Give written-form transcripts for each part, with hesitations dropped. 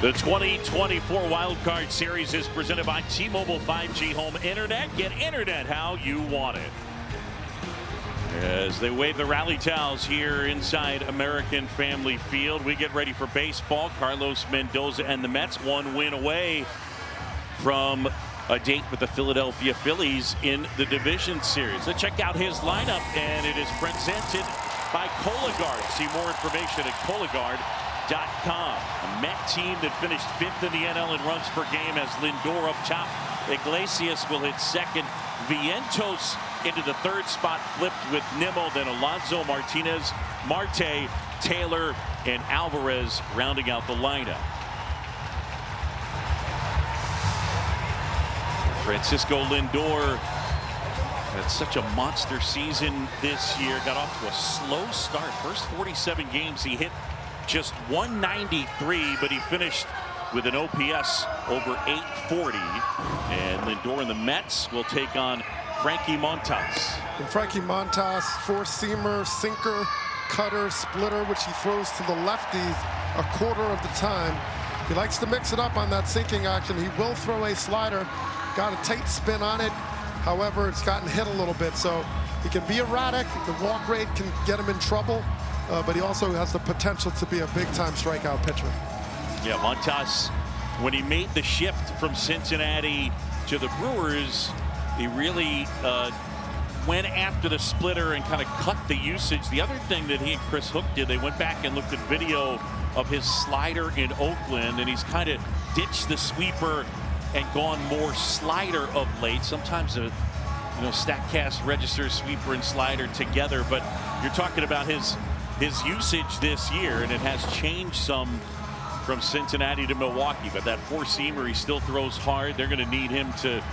The 2024 Wild Card Series is presented by T-Mobile 5G Home Internet. Get internet how you want it. As they wave the rally towels here inside American Family Field, we get ready for baseball. Carlos Mendoza and the Mets 1 win away from a date with the Philadelphia Phillies in the division series. Let's check out his lineup, and it is presented by Cologuard. See more information at Cologuard.com. A Met team that finished 5th in the NL in runs per game has Lindor up top. Iglesias will hit second. Vientos into the third spot, flipped with Nimmo, then Alonso, Martinez, Marte, Taylor, and Alvarez rounding out the lineup. Francisco Lindor had such a monster season this year. Got off to a slow start. First 47 games he hit just 193, but he finished with an OPS over 840. And Lindor and the Mets will take on Frankie Montas. And Frankie Montas, four-seamer, sinker, cutter, splitter, which he throws to the lefties a quarter of the time. He likes to mix it up on that sinking action. He will throw a slider. Got a tight spin on it. However, it's gotten hit a little bit, so he can be erratic. The walk rate can get him in trouble, but he also has the potential to be a big-time strikeout pitcher. Yeah, Montas, when he made the shift from Cincinnati to the Brewers, he really went after the splitter and kind of cut the usage. The other thing that he and Chris Hook did, they went back and looked at video of his slider in Oakland, and he's kind of ditched the sweeper and gone more slider of late. Sometimes StatCast registers sweeper and slider together, but you're talking about his usage this year, and it has changed some from Cincinnati to Milwaukee. But that four-seamer, he still throws hard. They're going to need him to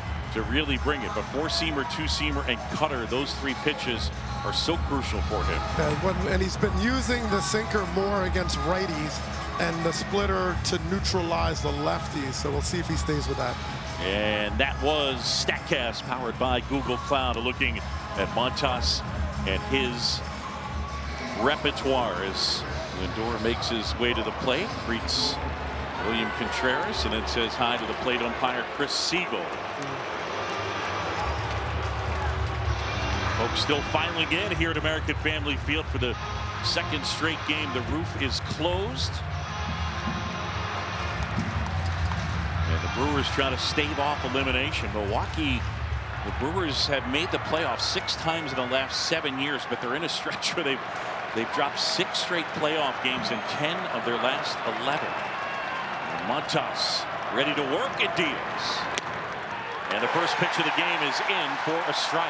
really bring it. But four-seamer, two-seamer, and cutter, those three pitches are so crucial for him. And he's been using the sinker more against righties and the splitter to neutralize the lefties. So we'll see if he stays with that. And that was StatCast, powered by Google Cloud, looking at Montas and his repertoire as Lindor makes his way to the plate, greets William Contreras, and then says hi to the plate umpire Chris Siegel. Folks still filing in here at American Family Field for the second straight game. The roof is closed. And the Brewers try to stave off elimination. Milwaukee, the Brewers have made the playoffs 6 times in the last 7 years, but they're in a stretch where they've dropped 6 straight playoff games in 10 of their last 11. And Montas ready to work, it deals. And the first pitch of the game is in for a strike.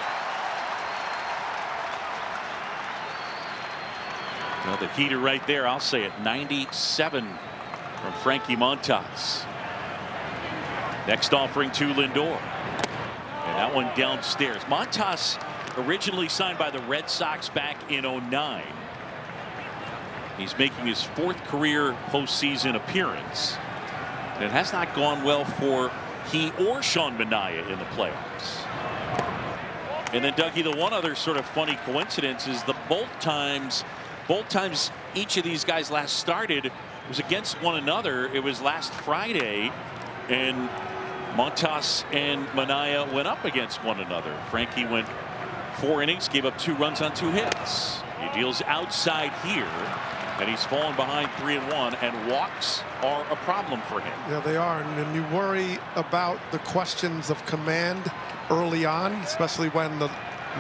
Well, the heater right there, I'll say it, 97 from Frankie Montas. Next offering to Lindor. And that one downstairs. Montas originally signed by the Red Sox back in '09. He's making his 4th career postseason appearance. And it has not gone well for he or Sean Manaea in the playoffs. And then, Dougie, the one other sort of funny coincidence is the both times each of these guys last started was against one another. It was last Friday, and Montas and Manaea went up against one another. Frankie went 4 innings, gave up 2 runs on 2 hits. He deals outside here, and he's fallen behind 3-1, and walks are a problem for him. Yeah, they are, and you worry about the questions of command early on, especially when the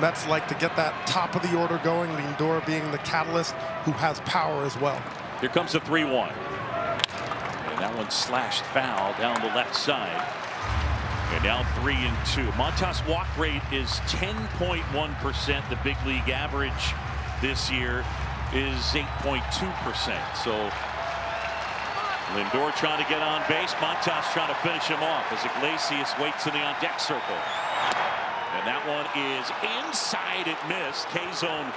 Mets like to get that top of the order going. Lindor being the catalyst, who has power as well. Here comes the 3-1. And that one slashed foul down the left side. And now 3-2. Montas' walk rate is 10.1%. The big league average this year is 8.2%. So Lindor trying to get on base. Montas trying to finish him off as Iglesias waits in the on-deck circle. And that one is inside. It missed. K-Zone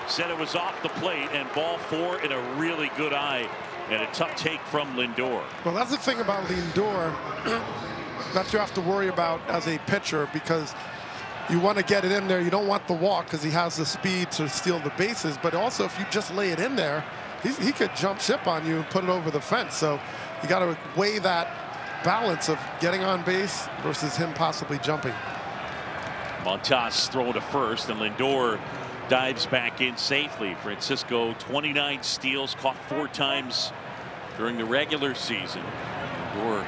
said it was off the plate, and ball 4 in a really good eye, and a tough take from Lindor. Well, that's the thing about Lindor that you have to worry about as a pitcher, because you want to get it in there. You don't want the walk because he has the speed to steal the bases, but also if you just lay it in there, he could jump ship on you and put it over the fence. So you got to weigh that balance of getting on base versus him possibly jumping. Montas throwing to first, and Lindor dives back in safely. Francisco 29 steals, caught 4 times during the regular season. Lindor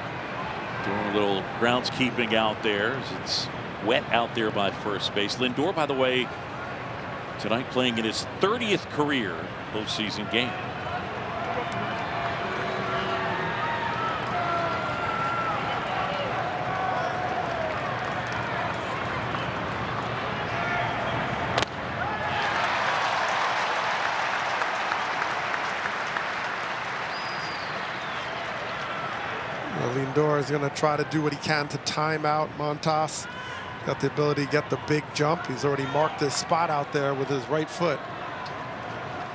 doing a little groundskeeping out there as it's wet out there by first base. Lindor, by the way, tonight playing in his 30th career postseason game. Lindor is going to try to do what he can to time out Montas. Got the ability to get the big jump. He's already marked his spot out there with his right foot.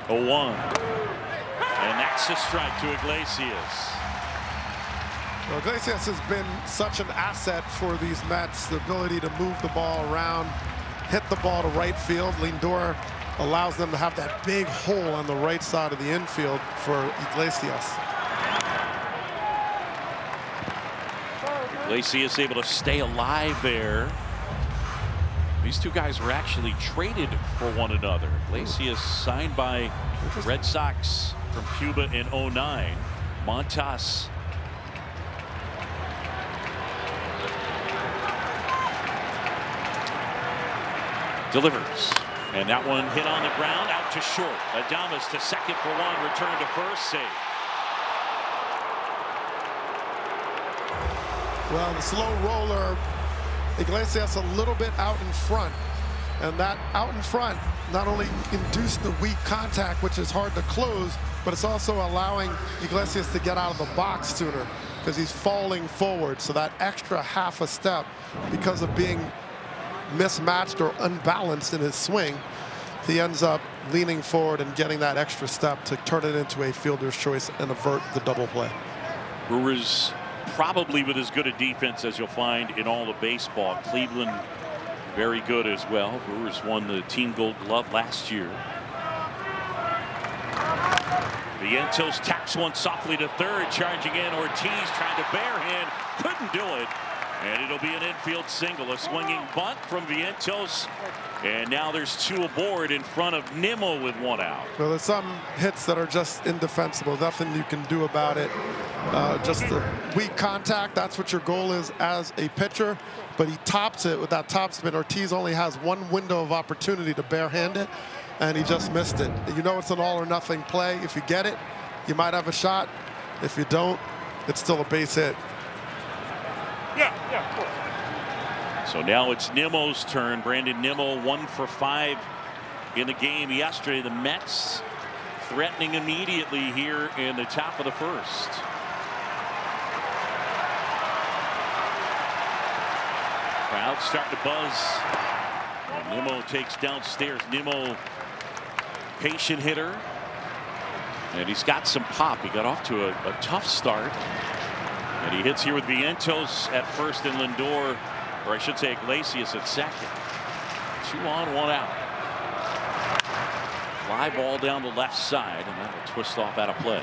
0-1. And that's a strike to Iglesias. Well, Iglesias has been such an asset for these Mets. The ability to move the ball around, hit the ball to right field. Lindor allows them to have that big hole on the right side of the infield for Iglesias. Iglesias able to stay alive there. These two guys were actually traded for one another. Iglesias signed by Red Sox from Cuba in 09. Montas delivers. And that one hit on the ground, out to short. Adames to second for one, return to first, save. Well, the slow roller, Iglesias a little bit out in front. And that out in front not only induced the weak contact, which is hard to close, but it's also allowing Iglesias to get out of the box sooner because he's falling forward. So that extra half a step, because of being mismatched or unbalanced in his swing, he ends up leaning forward and getting that extra step to turn it into a fielder's choice and avert the double play. Brewers probably with as good a defense as you'll find in all of baseball. Cleveland very good as well. Brewers won the team gold glove last year. Vientos taps one softly to third, charging in. Ortiz trying to barehand, couldn't do it, and it'll be an infield single. A swinging bunt from Vientos, and now there's 2 aboard in front of Nimmo with 1 out. Well, there's some hits that are just indefensible. Nothing you can do about it. Just the weak contact, that's what your goal is as a pitcher. But he tops it with that topspin. Ortiz only has 1 window of opportunity to barehand it, and he just missed it. You know it's an all or nothing play. If you get it, you might have a shot. If you don't, it's still a base hit. Yeah, of course. So now it's Nimmo's turn. Brandon Nimmo 1 for 5 in the game yesterday. The Mets threatening immediately here in the top of the first. Crowd starting to buzz. And Nimmo takes downstairs. Nimmo, patient hitter. And he's got some pop. He got off to a tough start. And he hits here with Vientos at first and Lindor, or I should say Iglesias at second. 2 on, 1 out. Fly ball down the left side, and that'll twist off out of play.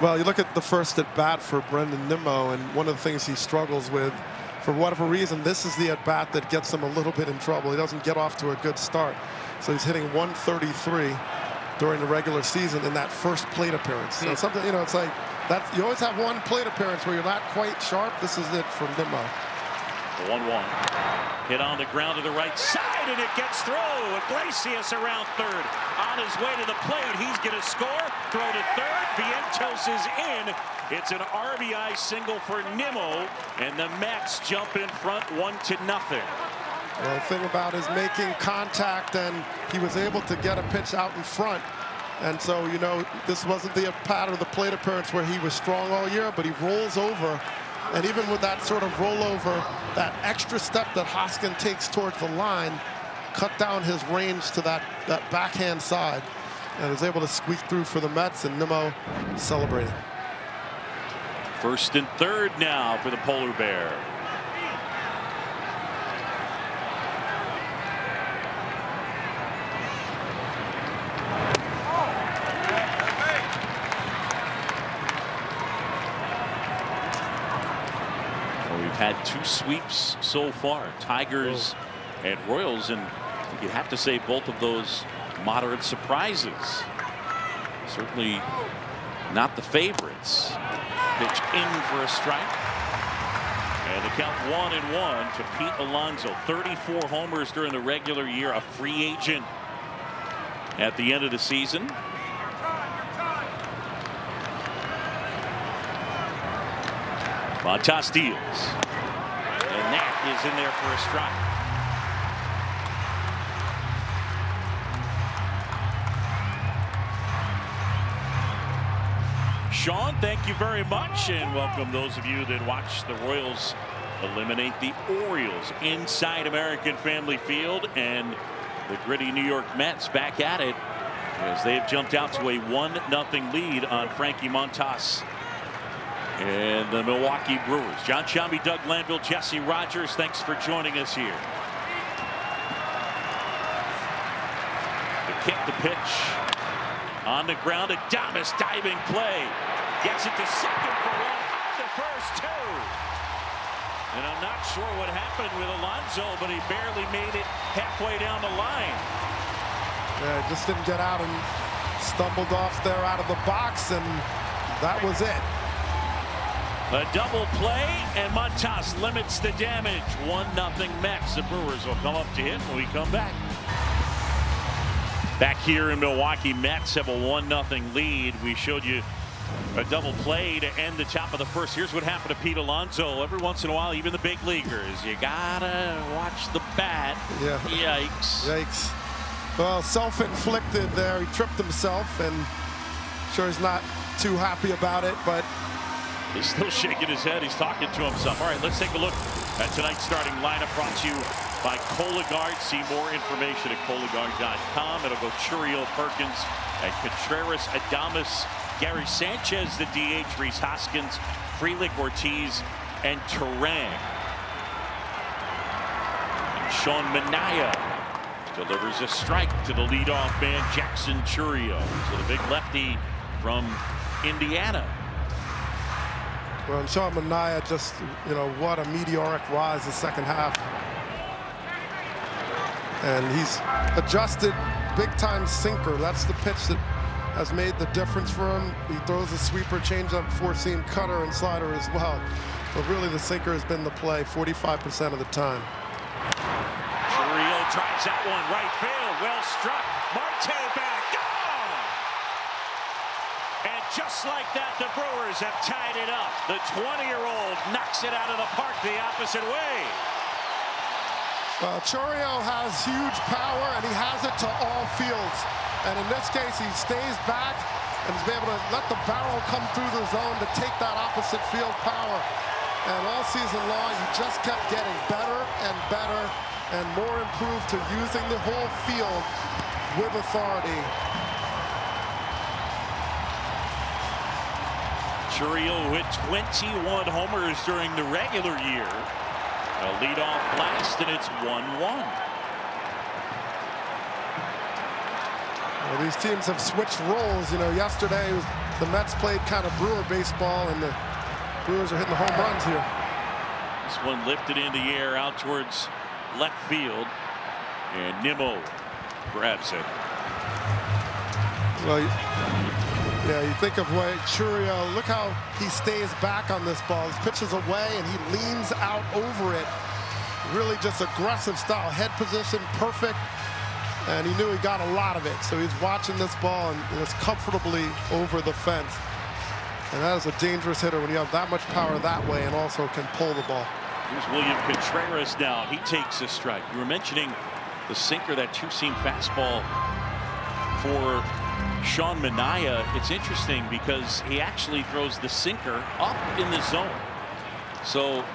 Well, you look at the first at bat for Brendan Nimmo, and one of the things he struggles with, for whatever reason, this is the at bat that gets him a little bit in trouble. He doesn't get off to a good start. So he's hitting 133 during the regular season in that first plate appearance. So something, you know, it's like that. You always have 1 plate appearance where you're not quite sharp. This is it for Nimmo. 1-1. Hit on the ground to the right side, and it gets through. Iglesias around third. On his way to the plate, he's going to score. Throw to third. Vientos is in. It's an RBI single for Nimmo, and the Mets jump in front 1-0. Well, the thing about is making contact, and he was able to get a pitch out in front. And so, you know, this wasn't the pattern of the plate appearance where he was strong all year, but he rolls over. And even with that sort of rollover, that extra step that Hoskin takes towards the line cut down his range to that backhand side and is able to squeak through for the Mets, and Nimmo celebrating. First and third now for the Polar Bear. They've had 2 sweeps so far, Tigers and Royals, and you'd have to say both of those moderate surprises. Certainly not the favorites. Pitch in for a strike. And the count 1-1 to Pete Alonso. 34 homers during the regular year, a free agent at the end of the season. Montas deals. And that is in there for a strike. Sean, thank you very much, and welcome those of you that watch the Royals eliminate the Orioles inside American Family Field, and the gritty New York Mets back at it as they have jumped out to a 1-0 lead on Frankie Montas and the Milwaukee Brewers. John Shambi, Doug Landville, Jesse Rogers, thanks for joining us here. The kick, the pitch on the ground. Adames diving play. Gets it to second for 1, up to first 2. And I'm not sure what happened with Alonso, but he barely made it halfway down the line. Yeah, just didn't get out and stumbled off there out of the box, and that was it. A double play, and Montas limits the damage. 1-0 Mets. The Brewers will come up to hit when we come back. Back here in Milwaukee, Mets have a 1-0 lead. We showed you a double play to end the top of the first. Here's what happened to Pete Alonso. Every once in a while, even the big leaguers, you gotta watch the bat. Yeah. Yikes. Yikes. Well, self-inflicted there. He tripped himself, and sure he's not too happy about it, but he's still shaking his head. He's talking to himself. All right, let's take a look at tonight's starting lineup, brought to you by Cologuard. See more information at Cologuard.com. It'll go Churio, Perkins, and Contreras, Adames, Gary Sanchez, the DH, Rhys Hoskins, Frelick, Ortiz, and Turan. And Sean Manaea delivers a strike to the leadoff man, Jackson Churio. So the big lefty from Indiana. well, and Sean Manaea just, what a meteoric rise the second half. And he's adjusted big-time sinker. That's the pitch that has made the difference for him. He throws a sweeper, changeup, four-seam cutter, and slider as well. But really, the sinker has been the play 45% of the time. Churio drives that one right field. Well struck. Marte back. Gone! And just like that, the Brewers have tied it up. The 20-year-old knocks it out of the park the opposite way. Well, Churio has huge power, and he has it to all fields. And in this case, he stays back and is able to let the barrel come through the zone to take that opposite field power. And all season long, he just kept getting better and better and more improved to using the whole field with authority. Churio hit 21 homers during the regular year. A leadoff blast, and it's 1-1. Well, these teams have switched roles. Yesterday the Mets played kind of Brewer baseball, and the Brewers are hitting the home runs here. This one lifted in the air out towards left field, and Nimmo grabs it. Well, you think of Churio. Look how he stays back on this ball. He pitches away, and he leans out over it. Really just aggressive style. Head position, perfect. And he knew he got a lot of it. So he's watching this ball, and it's comfortably over the fence. And that is a dangerous hitter when you have that much power that way and also can pull the ball. Here's William Contreras now. He takes a strike. You were mentioning the sinker, that two-seam fastball for Sean Manaea. It's interesting because he actually throws the sinker up in the zone. So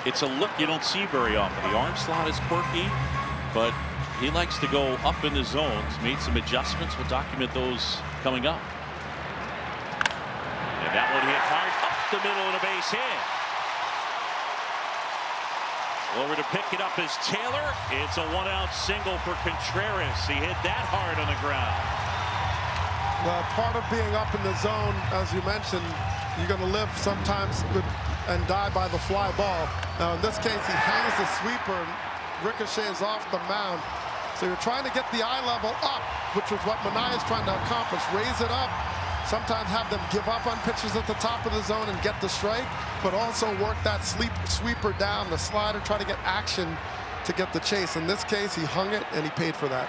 it's a look you don't see very often. The arm slot is quirky, but he likes to go up in the zones. Made some adjustments. We'll document those coming up. And that one hit hard up the middle of the base hit. Over to pick it up is Taylor. It's a one-out single for Contreras. He hit that hard on the ground. Well, part of being up in the zone, as you mentioned, you're going to live sometimes with and die by the fly ball. Now, in this case, he hangs the sweeper and ricochets off the mound. So you're trying to get the eye level up, which is what Manaea is trying to accomplish. Raise it up. Sometimes have them give up on pitches at the top of the zone and get the strike, but also work that sweeper down, the slider, try to get action to get the chase. In this case, he hung it and he paid for that.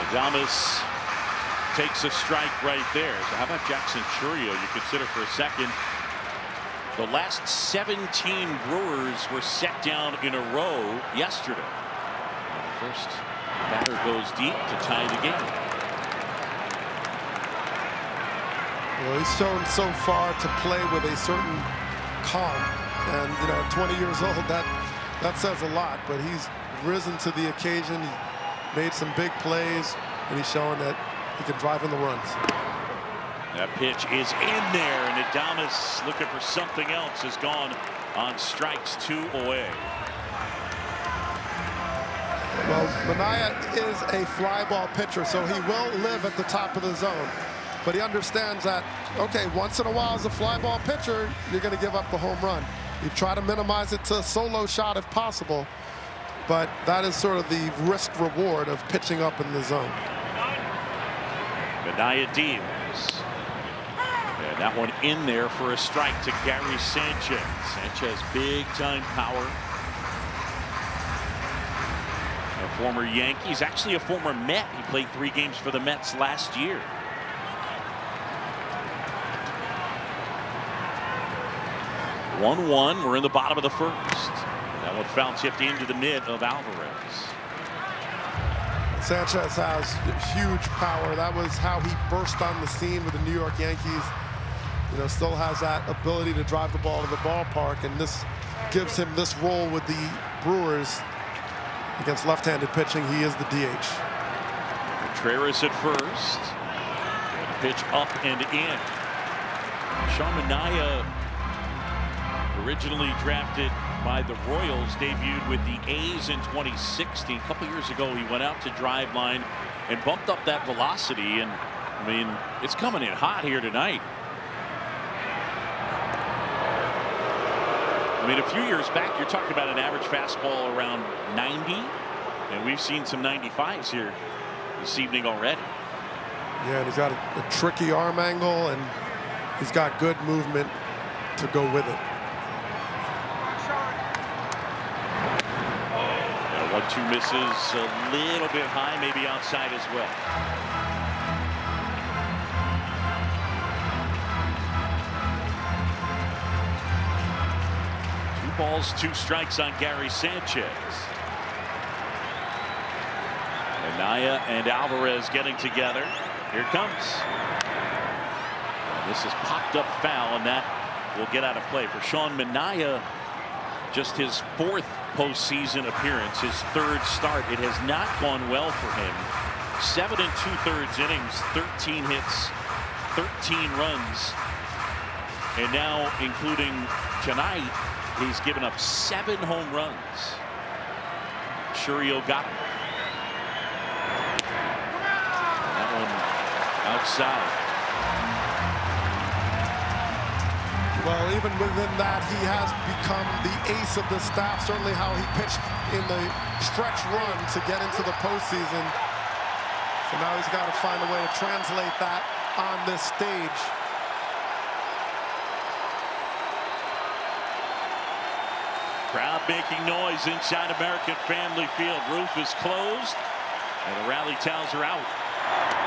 Adames takes a strike right there. So how about Jackson Chourio? You consider for a second. The last 17 Brewers were set down in a row yesterday. And the first batter goes deep to tie the game. Well, he's shown so far to play with a certain calm, and you know, at 20 years old, that says a lot. But he's risen to the occasion. He made some big plays, and he's showing that he can drive in the runs. That pitch is in there, and Adames, looking for something else, has gone on strikes 2 away. Well, Manaea is a fly ball pitcher, so he will live at the top of the zone. But he understands that, okay, once in a while as a fly ball pitcher, you're going to give up the home run. You try to minimize it to a solo shot if possible, but that is sort of the risk reward of pitching up in the zone. Manaea deals. And that one in there for a strike to Gary Sanchez. Sanchez, big time power. A former Yankee. He's actually a former Met. He played 3 games for the Mets last year. (1-1). We're in the bottom of the first. That one foul tipped into the mid of Alvarez. Sanchez has huge power. That was how he burst on the scene with the New York Yankees. You know, still has that ability to drive the ball to the ballpark, and this gives him this role with the Brewers against left-handed pitching. He is the DH. Contreras at first. And a pitch up and in. Sean Manaea, originally drafted by the Royals, debuted with the A's in 2016. A couple years ago, he went out to driveline and bumped up that velocity. And I mean, it's coming in hot here tonight. I mean, a few years back, you're talking about an average fastball around 90, and we've seen some 95s here this evening already. Yeah, and he's got a tricky arm angle, and he's got good movement to go with it. 1-2 misses a little bit high, maybe outside as well. Balls, 2 strikes on Gary Sanchez. Manaea and Alvarez getting together. Here it comes. And this is popped up foul, and that will get out of play for Sean Manaea. Just his 4th postseason appearance, his 3rd start. It has not gone well for him. 7 2/3 innings, 13 hits, 13 runs, and now, including tonight, he's given up 7 home runs. Chourio got him. That one outside. Well, even within that, he has become the ace of the staff. Certainly how he pitched in the stretch run to get into the postseason. So now he's got to find a way to translate that on this stage. Crowd making noise inside American Family Field. Roof is closed, and the rally towels are out.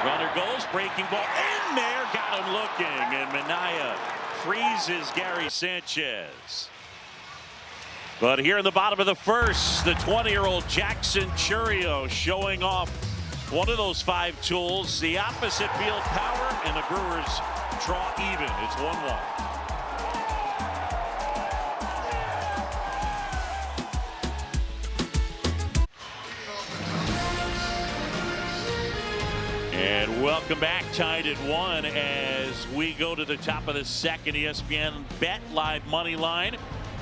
Runner goes, breaking ball in there, got him looking, and Manaea freezes Gary Sanchez. But here in the bottom of the first, the 20-year-old Jackson Chourio showing off one of those 5 tools, the opposite field power, and the Brewers draw even. It's 1-1. And welcome back, tied at 1 as we go to the top of the second. ESPN Bet Live money line,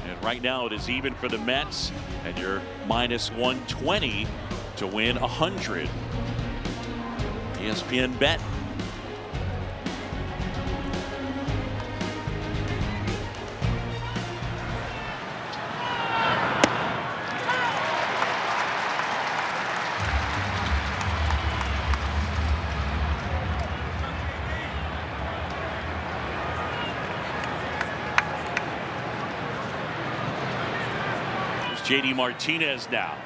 and right now it is even for the Mets, and you're -120 to win 100. ESPN Bet JD Martinez now.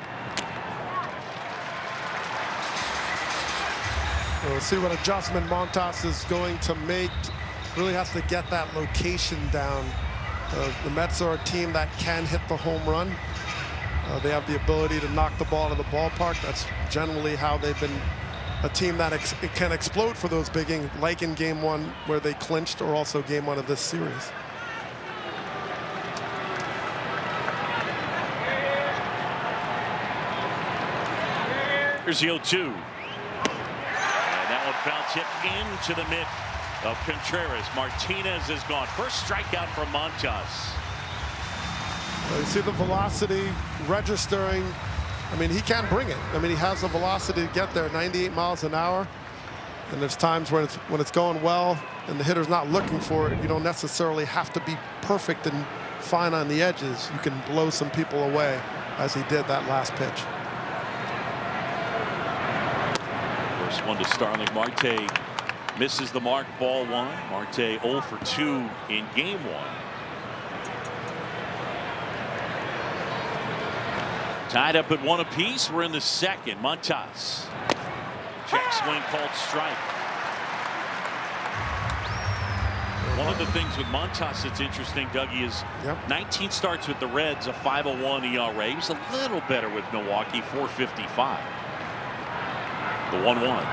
We'll see what adjustment Montas is going to make. Really has to get that location down. The Mets are a team that can hit the home run. They have the ability to knock the ball to the ballpark. That's generally how they've been a team that it can explode for those big innings, like in Game 1 where they clinched, or also Game 1 of this series. Here's the 0-2. And that one foul tip into the mitt of Contreras. Martinez is gone. First strikeout from Montas. You see the velocity registering. I mean, he can bring it. I mean, he has the velocity to get there, 98 miles an hour. And there's times when it's going well and the hitter's not looking for it. You don't necessarily have to be perfect and fine on the edges. You can blow some people away, as he did that last pitch. First one to Starling Marte. Misses the mark, ball 1. Marte 0 for 2 in Game 1. Tied up at 1 apiece. We're in the second. Montas. Check swing called strike. One of the things with Montas that's interesting, Dougie, is 19 starts with the Reds, a 5.01 ERA. He was a little better with Milwaukee, 4.55. The 1-1.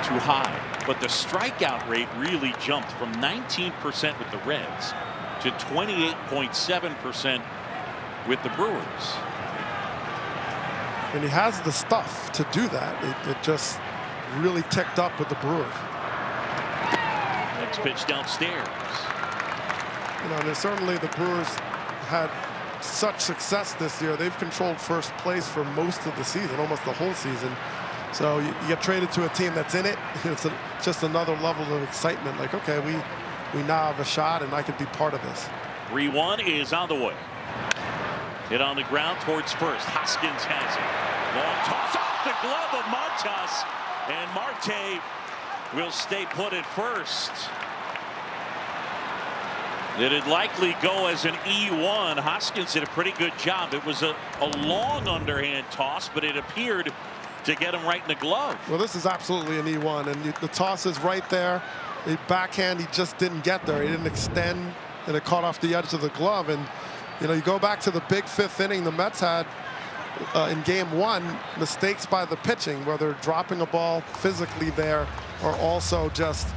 Too high. But the strikeout rate really jumped from 19% with the Reds to 28.7% with the Brewers. And he has the stuff to do that. It just really ticked up with the Brewers. Next pitch downstairs. You know, and certainly the Brewers had such success this year. They've controlled first place for most of the season, almost the whole season. So you get traded to a team that's in it. It's just another level of excitement. Like, okay, we now have a shot, and I could be part of this. 3-1 is on the way. Hit on the ground towards first. Hoskins has it. Long toss off the glove of Montas, and Marte will stay put at first. It'd likely go as an E1. Hoskins did a pretty good job. It was a long underhand toss, but it appeared to get him right in the glove. Well, this is absolutely an E1, and the toss is right there. The backhand, he just didn't get there. He didn't extend, and it caught off the edge of the glove. And you know, you go back to the big 5th inning the Mets had in Game 1, mistakes by the pitching, where they're dropping a ball physically there, or also just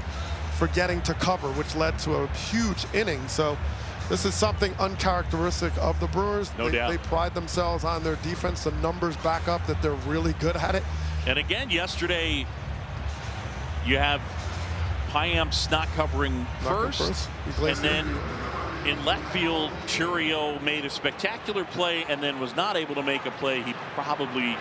forgetting to cover, which led to a huge inning. So this is something uncharacteristic of the Brewers. No doubt. They pride themselves on their defense. The numbers back up that they're really good at it. And again, yesterday, you have Payamps not covering first. And then in left field, Churio made a spectacular play and then was not able to make a play he probably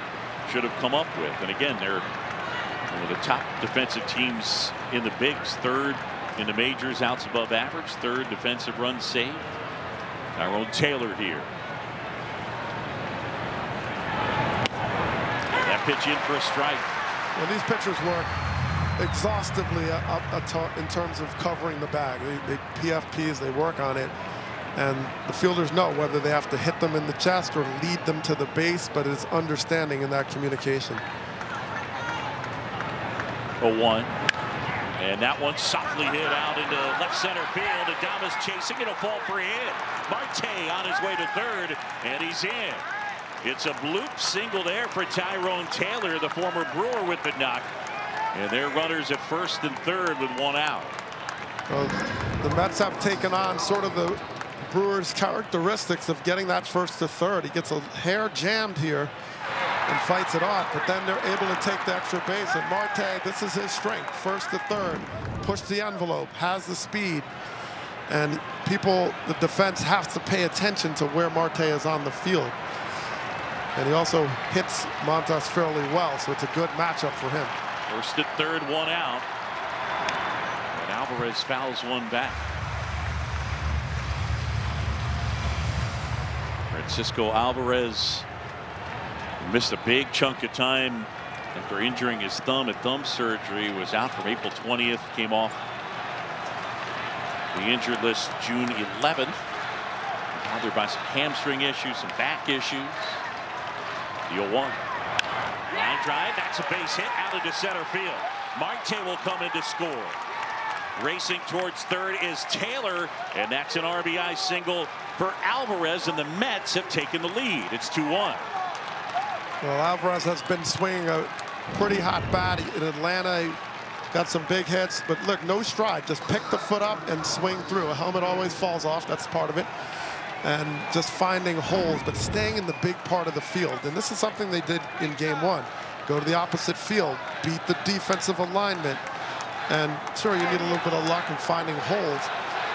should have come up with. And again, they're one of the top defensive teams in the bigs. 3rd in the majors, outs above average. 3rd defensive runs saved. Tyrone Taylor here. That pitch in for a strike. Well, these pitchers work exhaustively in terms of covering the bag. They PFPs, they work on it, and the fielders know whether they have to hit them in the chest or lead them to the base, but it's understanding in that communication. 0-1. And that one softly hit out into left center field. Adames chasing it, a fall for a hit. Marte on his way to 3rd, and he's in. It's a bloop single there for Tyrone Taylor, the former Brewer, with the knock. And their runners at 1st and 3rd with 1 out. Well, the Mets have taken on sort of the Brewers' characteristics of getting that 1st to 3rd. He gets a hair jammed here and fights it off, but then they're able to take the extra base. And Marte, this is his strength. 1st to 3rd, push the envelope, has the speed. And people, the defense, have to pay attention to where Marte is on the field. And he also hits Montas fairly well, so it's a good matchup for him. 1st at 3rd, 1 out. And Alvarez fouls one back. Francisco Alvarez missed a big chunk of time after injuring his thumb at thumb surgery. Was out from April 20th. Came off the injured list June 11th. Out bothered by some hamstring issues, some back issues. The 0-1. Line drive, that's a base hit out into center field. Marte will come in to score. Racing towards third is Taylor, and that's an RBI single for Alvarez, and the Mets have taken the lead. It's 2-1. Well, Alvarez has been swinging a pretty hot bat in Atlanta. He got some big hits, but look, no stride. Just pick the foot up and swing through. A helmet always falls off. That's part of it. And just finding holes, but staying in the big part of the field. And this is something they did in game 1. Go to the opposite field, beat the defensive alignment. And sure, you need a little bit of luck in finding holes,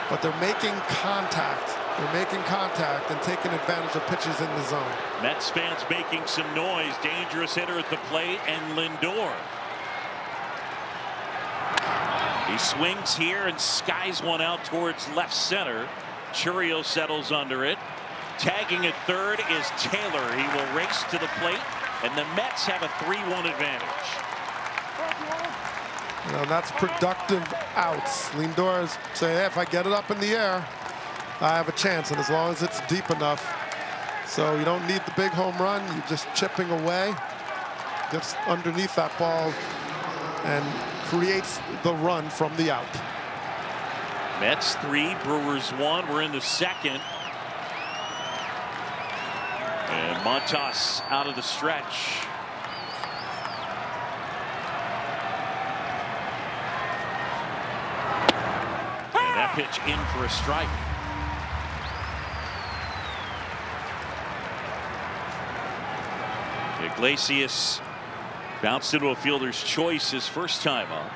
but they're making contact. They're making contact and taking advantage of pitches in the zone. Mets fans making some noise. Dangerous hitter at the plate, and Lindor. He swings here and skies one out towards left center. Chourio settles under it. Tagging at third is Taylor. He will race to the plate, and the Mets have a 3-1 advantage. You know, that's productive outs. Lindor is saying, hey, if I get it up in the air, I have a chance, and as long as it's deep enough. So you don't need the big home run. You're just chipping away, gets underneath that ball, and creates the run from the out. Mets 3, Brewers 1. We're in the second. And Montas out of the stretch. And that pitch in for a strike. Iglesias bounced into a fielder's choice his first time up.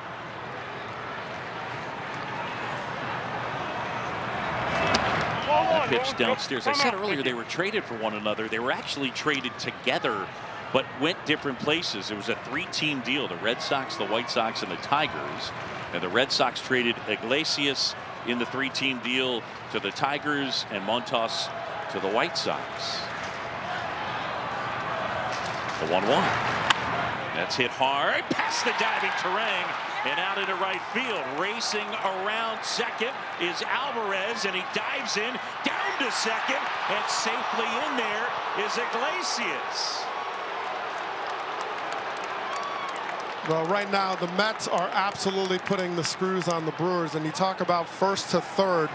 That pitch downstairs. I said earlier they were traded for one another. They were actually traded together, but went different places. It was a 3-team deal: the Red Sox, the White Sox, and the Tigers. And the Red Sox traded Iglesias in the 3-team deal to the Tigers, and Montas to the White Sox. The 1-1. That's hit hard past the diving Terang and out into right field. Racing around second is Alvarez, and he dives in down to second, and safely in there is Iglesias. Well, right now the Mets are absolutely putting the screws on the Brewers, and you talk about first to third.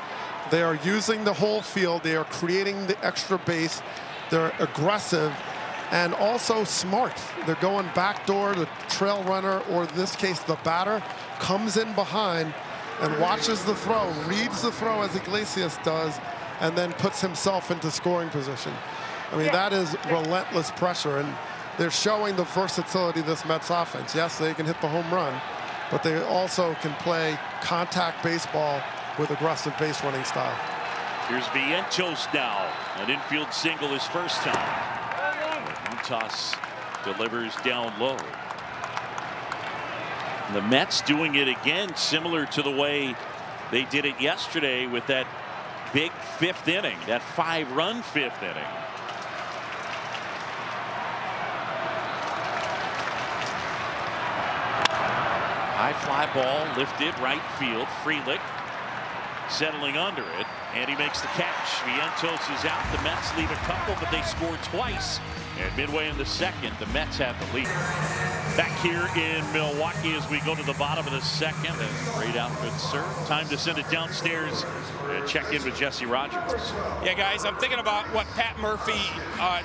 They are using the whole field. They are creating the extra base. They're aggressive and also smart. They're going backdoor. The trail runner, or in this case the batter, comes in behind and watches the throw, reads the throw as Iglesias does, and then puts himself into scoring position. I mean, that is relentless pressure, and they're showing the versatility of this Mets offense. Yes, they can hit the home run, but they also can play contact baseball with aggressive base running style. Here's Vientos now. An infield single his first time. Montas delivers down low. The Mets doing it again, similar to the way they did it yesterday with that big 5th inning, that 5-run 5th inning. High fly ball lifted right field. Frelick settling under it, and he makes the catch. Vientos is out. The Mets leave a couple, but they score twice. And midway in the second, the Mets have the lead. Back here in Milwaukee as we go to the bottom of the second. A great outfit, sir. Time to send it downstairs and check in with Jesse Rogers. Yeah, guys, I'm thinking about what Pat Murphy,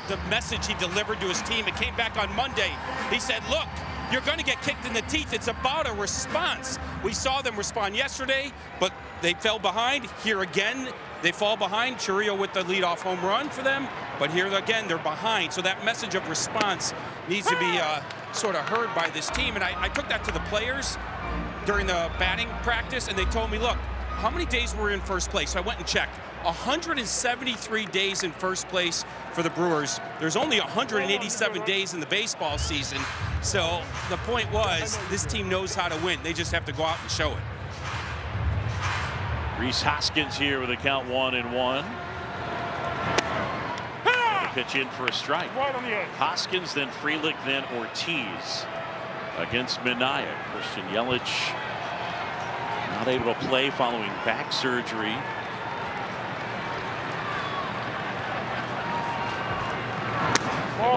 the message he delivered to his team. It came back on Monday. He said, look, you're going to get kicked in the teeth. It's about a response. We saw them respond yesterday, but they fell behind. Here again, they fall behind. Chourio with the leadoff home run for them. But here again, they're behind. So that message of response needs to be sort of heard by this team. And I took that to the players during the batting practice, and they told me, look, how many days were we in first place? So I went and checked. 173 days in first place for the Brewers. There's only 187 days in the baseball season. So the point was, this team knows how to win. They just have to go out and show it. Rhys Hoskins here with a count 1-1. Pitch in for a strike. Right on the edge. Hoskins, then Frelick, then Ortiz against Minaya. Christian Yelich not able to play following back surgery.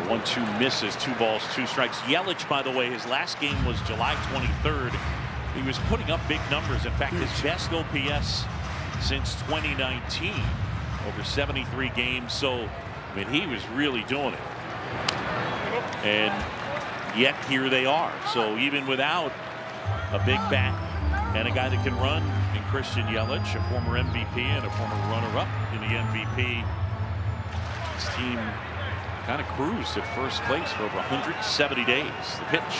The 1-2 misses. 2 balls, 2 strikes. Yelich, by the way, his last game was July 23rd. He was putting up big numbers. In fact, his best OPS since 2019, over 73 games. So, I mean, he was really doing it. And yet here they are. So even without a big bat and a guy that can run in Christian Yelich, a former MVP and a former runner-up in the MVP, this team kind of cruised at first place for over 170 days. The pitch.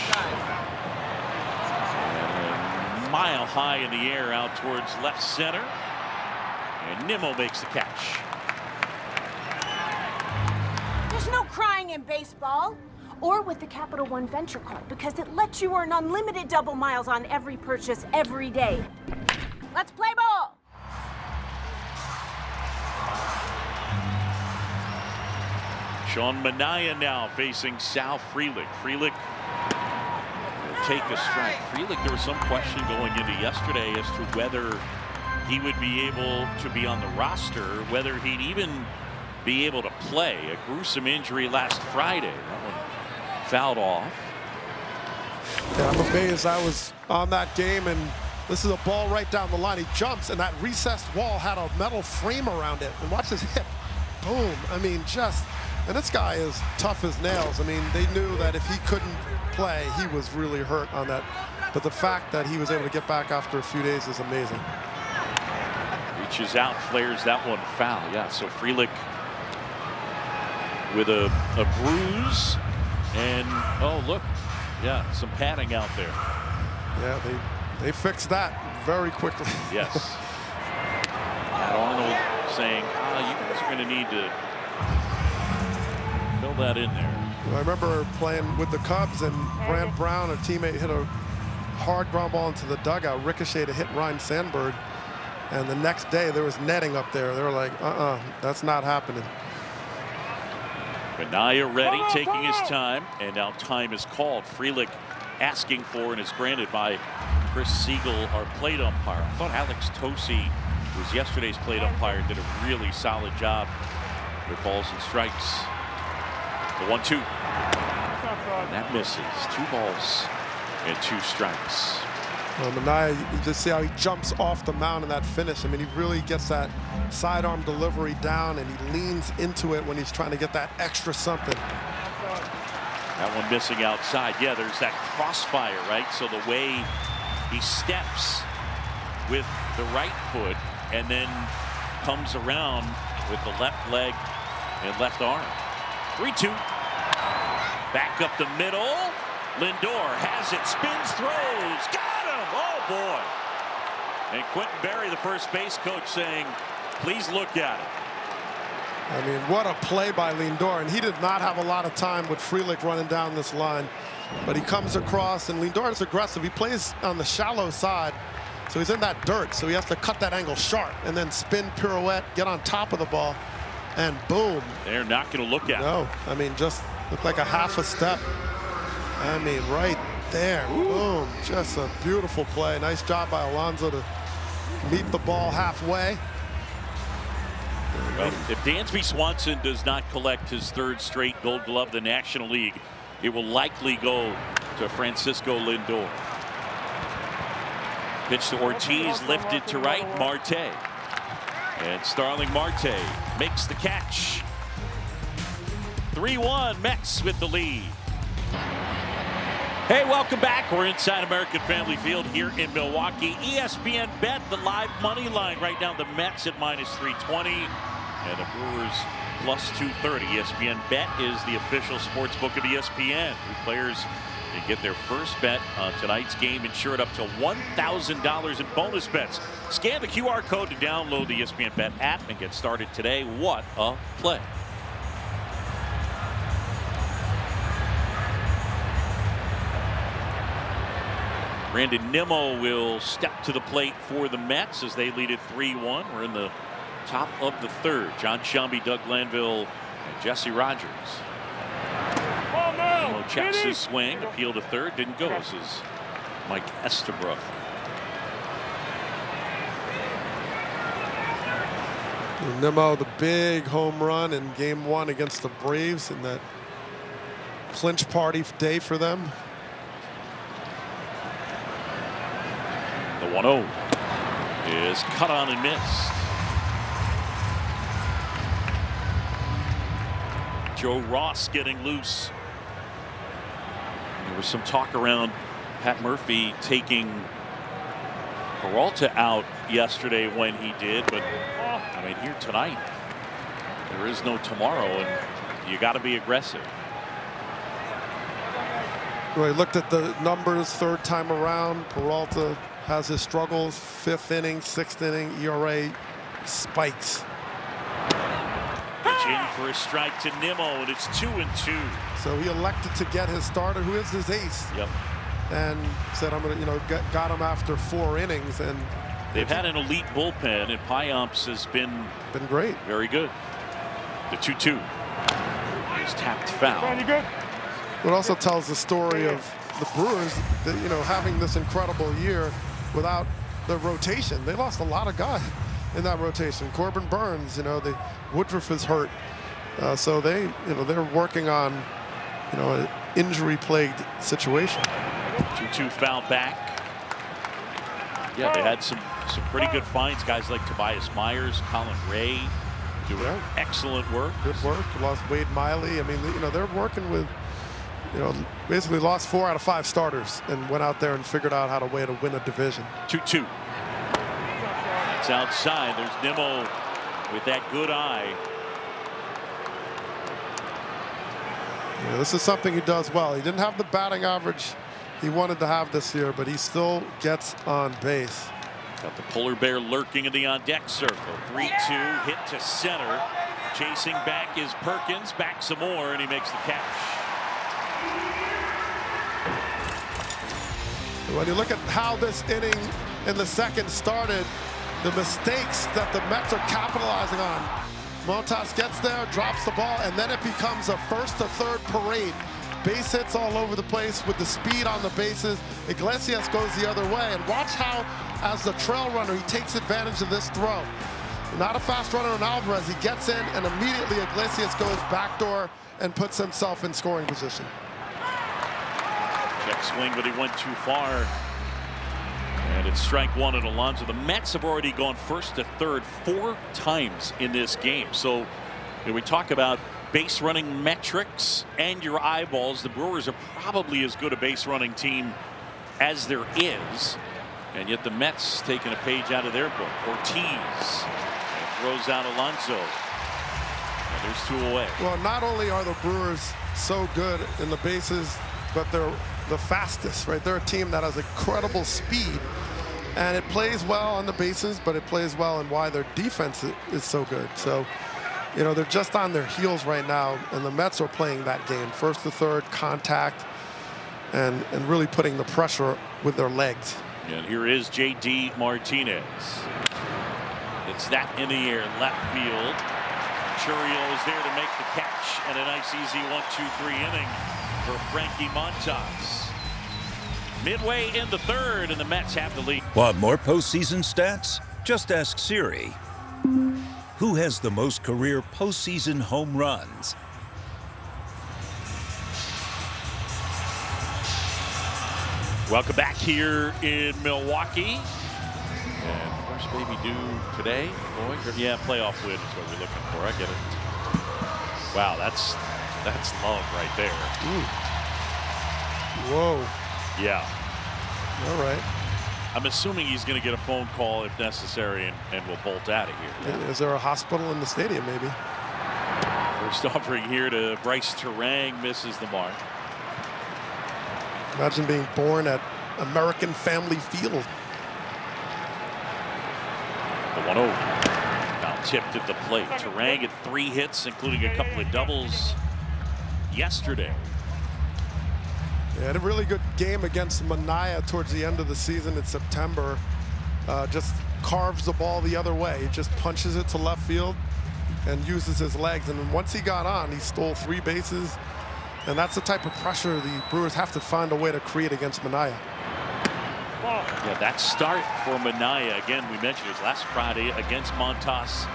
And a mile high in the air out towards left center. And Nimmo makes the catch. There's no crying in baseball. Or with the Capital One Venture Card, because it lets you earn unlimited double miles on every purchase every day. Let's play ball! Sean Manaea now facing Sal Frelick. Frelick will take a strike. Frelick, there was some question going into yesterday as to whether he would be able to be on the roster, whether he'd even be able to play. A gruesome injury last Friday. That one fouled off. Yeah, I'm amazed. I was on that game, and this is a ball right down the line. He jumps, and that recessed wall had a metal frame around it. And watch his hip. Boom. I mean, and this guy is tough as nails. I mean, they knew that if he couldn't play, he was really hurt on that. But the fact that he was able to get back after a few days is amazing. Reaches out, flares that one foul. Yeah, so Frelick with a bruise. And, oh, look, yeah, some padding out there. Yeah, they fixed that very quickly. Yes. Matt Arnold saying, you guys are going to need to fill that in there. I remember playing with the Cubs, and Brant Brown, a teammate, hit a hard ground ball into the dugout, ricocheted, hit Ryan Sandberg, and the next day there was netting up there. They were like, that's not happening. Manaea ready, taking his time, and now time is called. Frelick asking for and is granted by Chris Siegel, our plate umpire. I thought Alex Tosi, who was yesterday's plate umpire, did a really solid job with balls and strikes. The 1-2. And that misses. 2 balls and 2 strikes. Well, Manaea, you just see how he jumps off the mound in that finish. I mean, he really gets that sidearm delivery down, and he leans into it when he's trying to get that extra something. That one missing outside. Yeah, there's that crossfire, right? So the way he steps with the right foot and then comes around with the left leg and left arm. 3-2. Back up the middle. Lindor has it, spins, throws, got him! Oh boy! And Quentin Berry, the first base coach, saying, please look at it. I mean, what a play by Lindor, and he did not have a lot of time with Frelick running down this line, but he comes across, and Lindor is aggressive. He plays on the shallow side, so he's in that dirt, so he has to cut that angle sharp and then spin, pirouette, get on top of the ball, and boom. They're not going to look at it. No, I mean, just looked like a half a step. I mean, right there. Ooh. Boom. Just a beautiful play. Nice job by Alonso to meet the ball halfway. Well, if Dansby Swanson does not collect his 3rd straight Gold Glove in the National League, it will likely go to Francisco Lindor. Pitch to Ortiz, lifted to right, Marte. And Starling Marte makes the catch. 3-1, Mets with the lead. Hey, welcome back. We're inside American Family Field here in Milwaukee. ESPN Bet, the live money line right now. The Mets at -320 and the Brewers +230. ESPN Bet is the official sports book of ESPN. New players can get their first bet on tonight's game insured up to $1,000 in bonus bets. Scan the QR code to download the ESPN Bet app and get started today. What a play. Brandon Nimmo will step to the plate for the Mets as they lead it 3-1. We're in the top of the 3rd. John Shelby, Doug Glanville, and Jesse Rogers. Nimmo checks his swing, appeal to 3rd, didn't go. This is Mike Estabrook. Nimmo, the big home run in Game 1 against the Braves in that clinch party day for them. The 1-0 is cut on and missed. Joe Ross getting loose. There was some talk around Pat Murphy taking Peralta out yesterday when he did, but I mean, here tonight, there is no tomorrow, and you got to be aggressive. Well, he looked at the numbers third time around. Peralta has his struggles. 5th inning, 6th inning, ERA spikes. Pitch in for a strike to Nimmo, and it's 2-2. So he elected to get his starter, who is his ace. Yep. And said, I'm going to, got him after 4 innings. And they've had an elite bullpen, and Pyomps has been great. Very good. The 2-2 is tapped foul. It also tells the story of the Brewers, that, having this incredible year without the rotation. They lost a lot of guys in that rotation. Corbin Burns, the Woodruff is hurt, so they're working on, an injury-plagued situation. 2-2 foul back. Yeah, they had some pretty good finds. Guys like Tobias Myers, Colin Ray, doing excellent work. Good work. Lost Wade Miley. I mean, they're working with, basically lost 4 out of 5 starters and went out there and figured out how to win a division. 2-2. It's outside. There's Nimmo with that good eye. Yeah, this is something he does well. He didn't have the batting average he wanted to have this year, but he still gets on base. Got the polar bear lurking in the on-deck circle. 3-2, hit to center. Chasing back is Perkins. Back some more, and he makes the catch. When you look at how this inning in the second started, the mistakes that the Mets are capitalizing on. Montas gets there, drops the ball, and then it becomes a 1st to 3rd parade. Base hits all over the place with the speed on the bases. Iglesias goes the other way, and watch how, as the trail runner, he takes advantage of this throw. Not a fast runner on Alvarez. He gets in, and immediately Iglesias goes backdoor and puts himself in scoring position. Check swing, but he went too far. And it's strike 1 at Alonso. The Mets have already gone 1st to 3rd 4 times in this game. So we talk about base running metrics and your eyeballs. The Brewers are probably as good a base running team as there is. And yet the Mets taking a page out of their book. Ortiz throws out Alonso. And there's 2 away. Well, not only are the Brewers so good in the bases, but they're the fastest, right? They're a team that has incredible speed, and it plays well on the bases, but it plays well in why their defense is so good. So, they're just on their heels right now, and the Mets are playing that game. 1st to 3rd, contact, and really putting the pressure with their legs. And here is J.D. Martinez. It's that in the air, left field. Churio is there to make the catch, and a nice easy 1-2-3 inning for Frankie Montas. Midway in the 3rd, and the Mets have the lead. Want more postseason stats? Just ask Siri. Who has the most career postseason home runs? Welcome back here in Milwaukee. And first baby due today. Boy, yeah, playoff win is what we're looking for. I get it. Wow, that's love right there. Ooh. Whoa. Yeah. All right. I'm assuming he's going to get a phone call if necessary, and we'll bolt out of here. Is there a hospital in the stadium, maybe? First offering here to Bryce Terang, misses the mark. Imagine being born at American Family Field. The 1-0. Now tipped at the plate. Terang had 3 hits, including a couple of doubles yesterday. Yeah, had a really good game against Manaea towards the end of the season in September. Just carves the ball the other way. He just punches it to left field and uses his legs. And once he got on, he stole 3 bases. And that's the type of pressure the Brewers have to find a way to create against Manaea. Yeah, that start for Manaea, again, we mentioned it was last Friday against Montas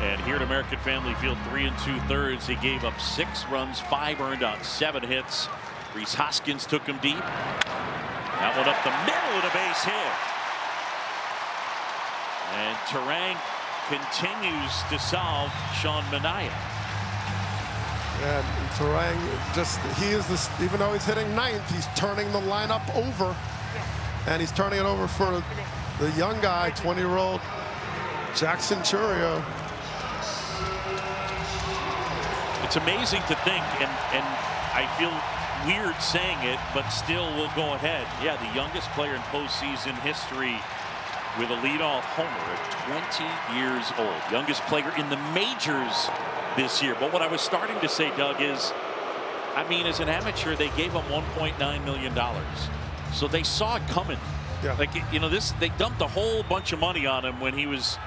And here at American Family Field, 3 2/3, he gave up 6 runs, 5 earned on 7 hits. Rhys Hoskins took him deep. That one up the middle of the base hit. And Turang continues to solve Sean Manaea. And Turang he is this, even though he's hitting 9th, he's turning the lineup over. And he's turning it over for the young guy, 20-year-old Jackson Chourio. It's amazing to think, and I feel weird saying it, but still we'll go ahead. Yeah, the youngest player in postseason history with a leadoff homer at 20 years old. Youngest player in the majors this year. But what I was starting to say, Doug, is, I mean, as an amateur, they gave him $1.9 million. So they saw it coming. Yeah. Like, you know, they dumped a whole bunch of money on him when he was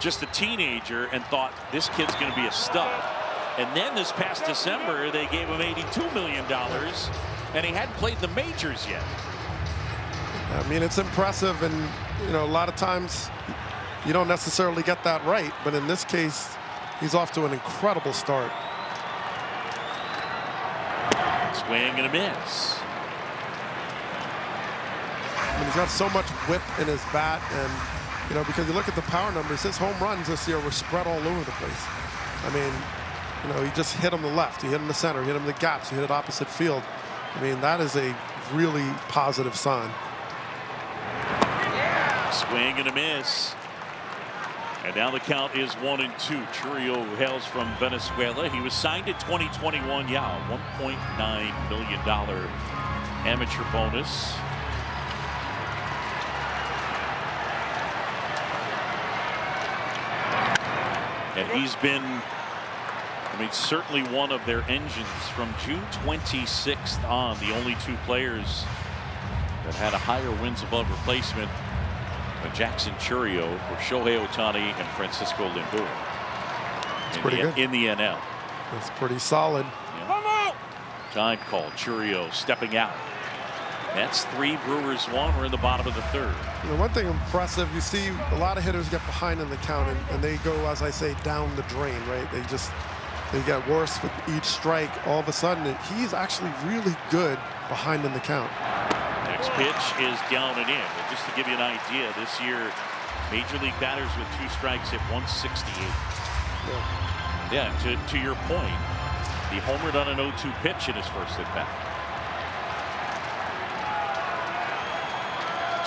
just a teenager and thought this kid's going to be a stud. And then this past December, they gave him $82 million, and he hadn't played the majors yet. I mean, it's impressive, and, you know, a lot of times you don't necessarily get that right, but in this case, he's off to an incredible start. Swing and a miss. I mean, he's got so much whip in his bat, and, you know, because you look at the power numbers, his home runs this year were spread all over the place. I mean, you know, he just hit him the left, he hit him the center, he hit him the gaps, he hit it opposite field. I mean, that is a really positive sign. Swing and a miss. And now the count is 1-2. Chourio, who hails from Venezuela. He was signed in 2021. Yeah, $1.9 million amateur bonus. And he's been, I mean, certainly one of their engines from June 26th on. The only 2 players that had a higher wins above replacement than Jackson Chourio were Shohei Ohtani and Francisco Lindor. In the NL. That's pretty solid. Yeah. Time call. Chourio stepping out. That's 3, Brewers 1. We're in the bottom of the 3rd. You know, one thing impressive, you see a lot of hitters get behind in the count, and they go, as I say, down the drain, right? They get worse with each strike. All of a sudden, he's actually really good behind in the count. Next pitch is down and in. But just to give you an idea, this year, Major League batters with 2 strikes hit 168. Yeah, to your point, he homered on an 0-2 pitch in his first at bat.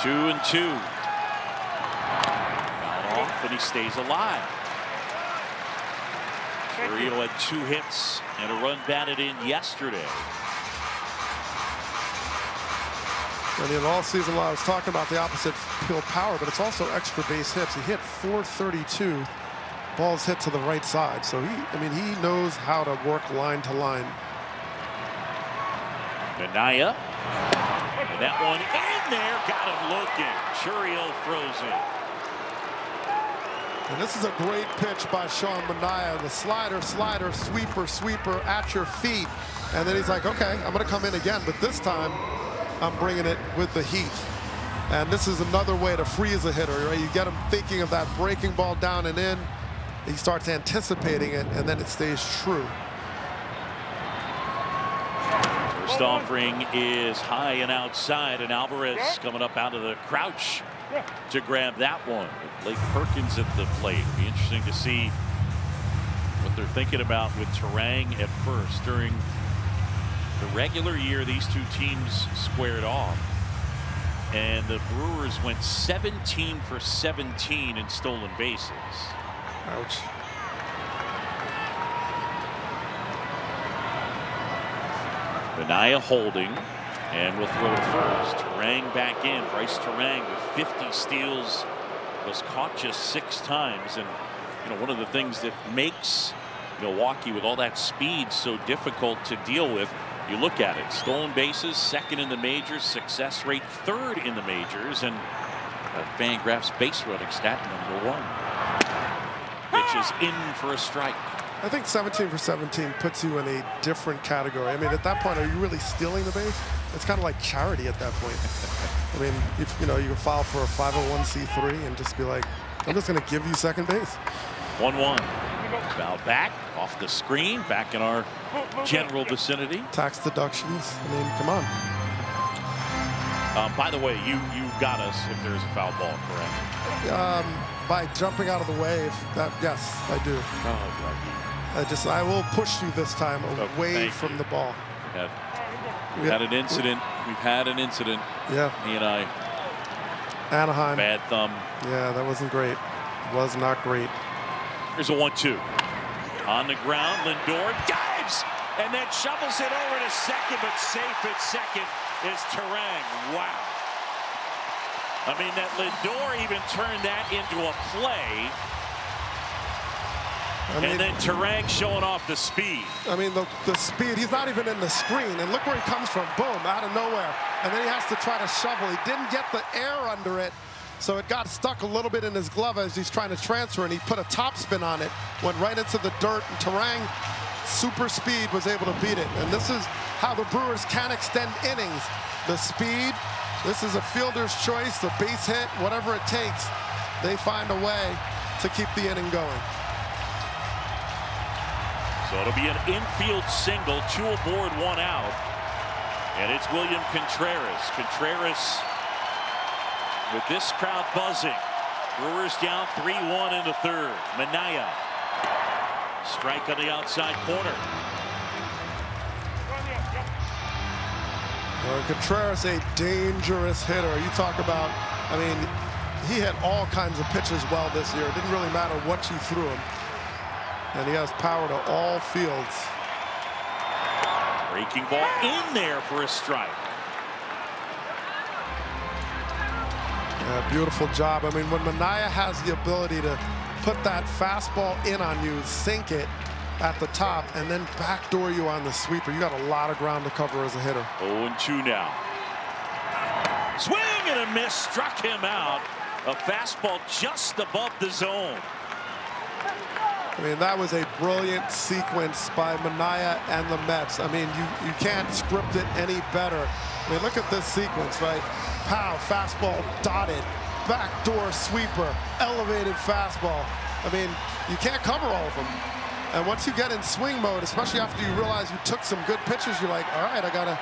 2-2. Foul off, and he stays alive. Chourio had 2 hits and a run batted in yesterday. And in all season long, I was talking about the opposite field power, but it's also extra base hits. He hit 432 balls hit to the right side. So he knows how to work line to line. Manaea. And that one in there, got him looking. Chourio throws it. And this is a great pitch by Sean Manaea. The slider, sweeper at your feet. And then he's like, okay, I'm going to come in again, but this time I'm bringing it with the heat. And this is another way to freeze a hitter, right? You get him thinking of that breaking ball down and in. He starts anticipating it, and then it stays true. First offering is high and outside, and Alvarez coming up out of the crouch to grab that one. Blake Perkins at the plate. It'll be interesting to see what they're thinking about with Turang at first. During the regular year, these 2 teams squared off, and the Brewers went 17 for 17 in stolen bases. Ouch. Manaea holding, and will throw it first. Turang back in. Bryce Turang with 50 steals, was caught just 6 times. And, you know, one of the things that makes Milwaukee with all that speed so difficult to deal with, you look at it, stolen bases, 2nd in the majors, success rate 3rd in the majors, and Fangraphs base running stat number 1. Pitch is in for a strike. I think 17 for 17 puts you in a different category. I mean, at that point, are you really stealing the base? It's kind of like charity at that point. I mean, if you know, you can file for a 501c3 and just be like, I'm just going to give you second base. 1-1. Foul back off the screen, back in our general vicinity. Tax deductions. I mean, come on. By the way, you got us if there's a foul ball, correct? By jumping out of the way, yes, I do. Oh, I will push you this time away from the ball. We had an incident. We've had an incident. Yeah. He and I. Anaheim. Bad thumb. Yeah, that wasn't great. Was not great. Here's a 1-2. On the ground, Lindor dives and then shovels it over to second, but safe at second is Terang. Wow. I mean, that Lindor even turned that into a play. And then Terang showing off the speed. I mean, the speed, he's not even in the screen. And look where he comes from. Boom, out of nowhere. And then he has to try to shovel. He didn't get the air under it, so it got stuck a little bit in his glove as he's trying to transfer, and he put a topspin on it, went right into the dirt, and Terang, super speed, was able to beat it. And this is how the Brewers can extend innings. The speed, this is a fielder's choice, the base hit, whatever it takes. They find a way to keep the inning going. So it'll be an infield single, 2 aboard, 1 out. And it's William Contreras. Contreras with this crowd buzzing. Brewers down 3-1 in the third. Minaya. Strike on the outside corner. Contreras, a dangerous hitter. You talk about, I mean, he had all kinds of pitches well this year. It didn't really matter what you threw him. And he has power to all fields. Breaking ball in there for a strike. Yeah, beautiful job. I mean, when Minaya has the ability to put that fastball in on you, sink it at the top, and then backdoor you on the sweeper, you got a lot of ground to cover as a hitter. 0-2 now. Swing and a miss, struck him out. A fastball just above the zone. I mean, that was a brilliant sequence by Minaya and the Mets. I mean, you can't script it any better. I mean, look at this sequence, right? Pow, fastball dotted, backdoor sweeper, elevated fastball. I mean, you can't cover all of them. And once you get in swing mode, especially after you realize you took some good pitches, you're like, all right, I got to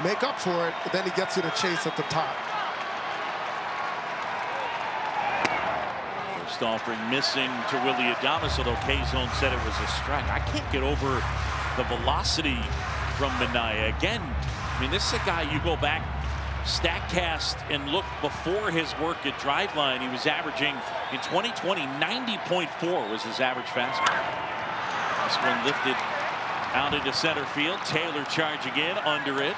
make up for it. But then he gets you to chase at the top. First offering missing to Willie Adames, although K-Zone said it was a strike. I can't get over the velocity from Minaya. Again, I mean, this is a guy you go back, StatCast, and look before his work at Driveline. He was averaging in 2020, 90.4 was his average fastball. This one lifted out into center field. Taylor charging in under it.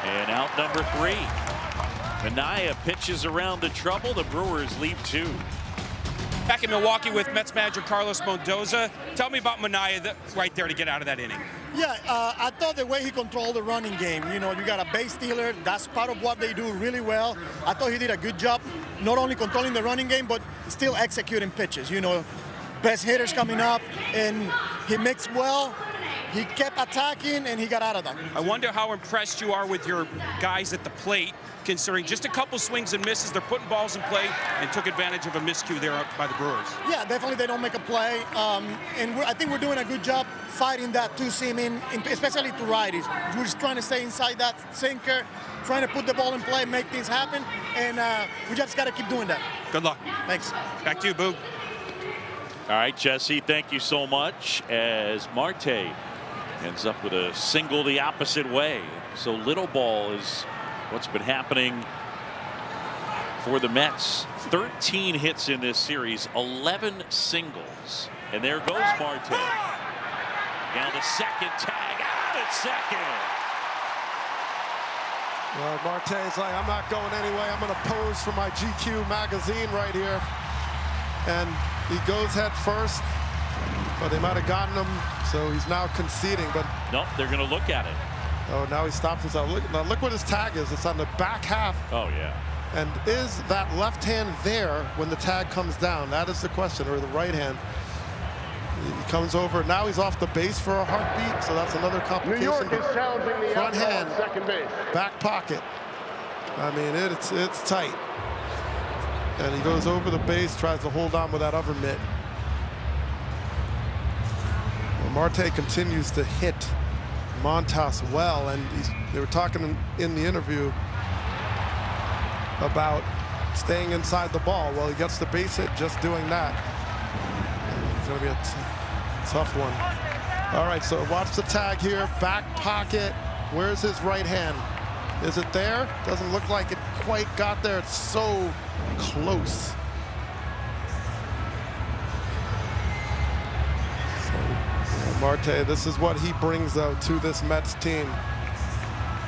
And out number 3. Minaya pitches around the trouble. The Brewers lead 2. Back in Milwaukee with Mets manager Carlos Mendoza. Tell me about Minaya right there to get out of that inning. Yeah, I thought the way he controlled the running game, you know, you got a base stealer, that's part of what they do really well. I thought he did a good job, not only controlling the running game, but still executing pitches, you know. Best hitters coming up, and he mixed well. He kept attacking, and he got out of them. I wonder how impressed you are with your guys at the plate, considering just a couple swings and misses. They're putting balls in play and took advantage of a miscue there by the Brewers. Yeah, definitely they don't make a play. And I think we're doing a good job fighting that two-seam, especially to righties. We're just trying to stay inside that sinker, trying to put the ball in play, make things happen, and we just got to keep doing that. Good luck. Thanks. Back to you, Boo. All right, Jesse, thank you so much. As Marte ends up with a single the opposite way. So little ball is what's been happening for the Mets. 13 hits in this series, 11 singles. And there goes Marte. Down to second, tag out at second. Well, Marte's like, I'm not going anyway. I'm going to pose for my GQ magazine right here. And he goes head first, but they might have gotten him, so he's now conceding. But nope, they're going to look at it. Oh, now he stops himself. Now look what his tag is. It's on the back half. Oh, yeah. And is that left hand there when the tag comes down? That is the question, or the right hand. He comes over. Now he's off the base for a heartbeat, so that's another complication. New York is challenging the front hand, second base. back pocket. I mean, it's tight. And he goes over the base, tries to hold on with that other mitt. Marte continues to hit Montas well, and they were talking in the interview about staying inside the ball. Well, he gets the base hit just doing that. It's going to be a tough one. All right, so watch the tag here. Back pocket. Where's his right hand? Is it there? Doesn't look like it quite got there. It's so close. So, Marte, this is what he brings, though, to this Mets team.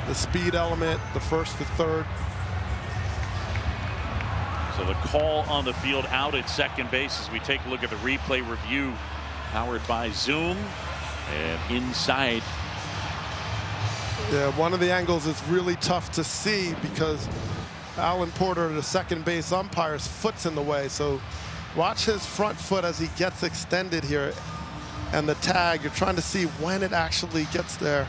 The speed element, the first to third. So the call on the field out at second base as we take a look at the replay review powered by Zoom. And inside. Yeah, one of the angles is really tough to see because Alan Porter, the second base umpire's foot's in the way. So watch his front foot as he gets extended here. And the tag, you're trying to see when it actually gets there.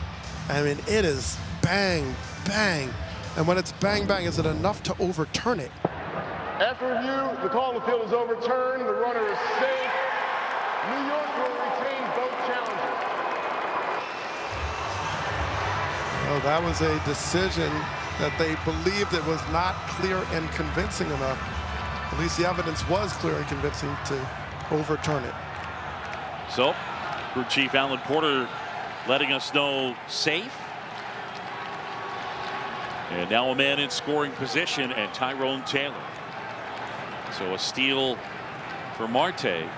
I mean, it is bang, bang. And when it's bang, bang, is it enough to overturn it? After review, the call on the field is overturned. The runner is safe. New York will retain both challengers. Well, that was a decision that they believed it was not clear and convincing enough. At least the evidence was clear and convincing to overturn it. So, Crew Chief Alan Porter letting us know safe. And now a man in scoring position, and Tyrone Taylor. So a steal for Marte.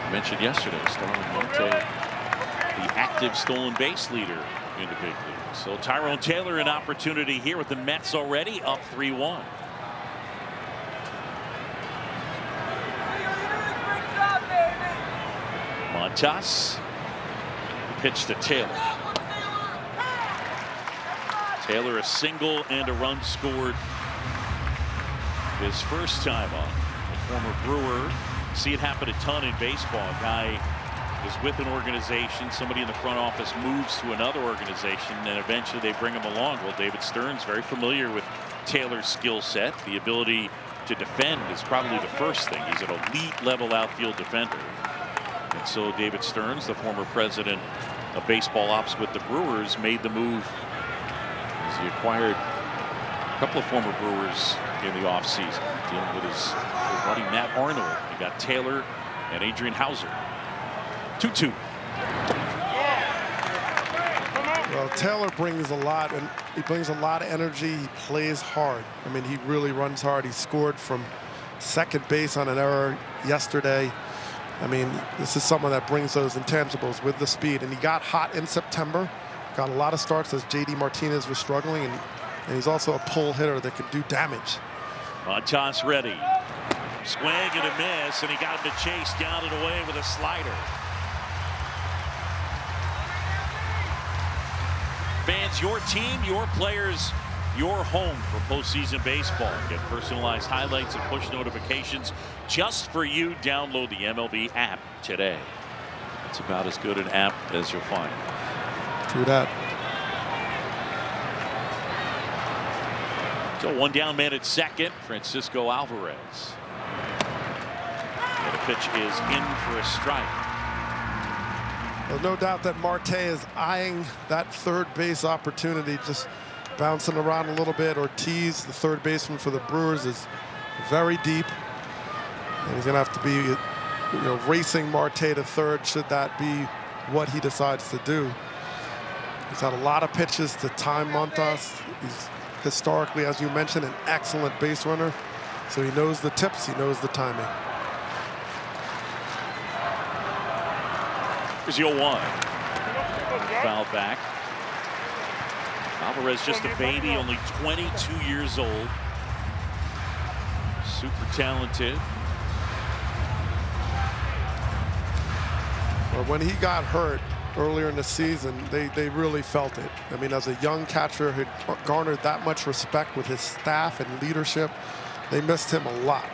I mentioned yesterday, Starling Marte, the active stolen base leader in the big league. So Tyrone Taylor, an opportunity here with the Mets already up 3-1. Montas, pitch to Taylor. Taylor a single and a run scored. His first time on. A former Brewer. See it happen a ton in baseball. A guy is with an organization, somebody in the front office moves to another organization, and eventually they bring him along. Well, David Stearns very familiar with Taylor's skill set. The ability to defend is probably the first thing. He's an elite level outfield defender. And so David Stearns, the former president of baseball ops with the Brewers, made the move as he acquired a couple of former Brewers in the offseason, dealing with his buddy Matt Arnold. You got Taylor and Adrian Hauser. 2-2. Well, Taylor brings a lot, and he brings a lot of energy. He plays hard. I mean, he really runs hard. He scored from second base on an error yesterday. I mean, this is someone that brings those intangibles with the speed, and he got hot in September. Got a lot of starts as J.D. Martinez was struggling, and he's also a pull hitter that can do damage. Montas ready. Swing and a miss, and he got him to chase down and away with a slider. Fans, your team, your players, your home for postseason baseball. Get personalized highlights and push notifications just for you. Download the MLB app today. It's about as good an app as you'll find. True that. So one down man at second, Francisco Alvarez. And the pitch is in for a strike. Well, no doubt that Marte is eyeing that third base opportunity, just bouncing around a little bit. Ortiz, the third baseman for the Brewers, is very deep, and he's going to have to be, racing Marte to third should that be what he decides to do. He's had a lot of pitches to time Montas. He's historically, as you mentioned, an excellent base runner, so he knows the tips, he knows the timing. Here's the 0-1. Foul back. Alvarez just a baby, only 22 years old. Super talented. Well, when he got hurt earlier in the season, they really felt it. I mean, as a young catcher who garnered that much respect with his staff and leadership, they missed him a lot.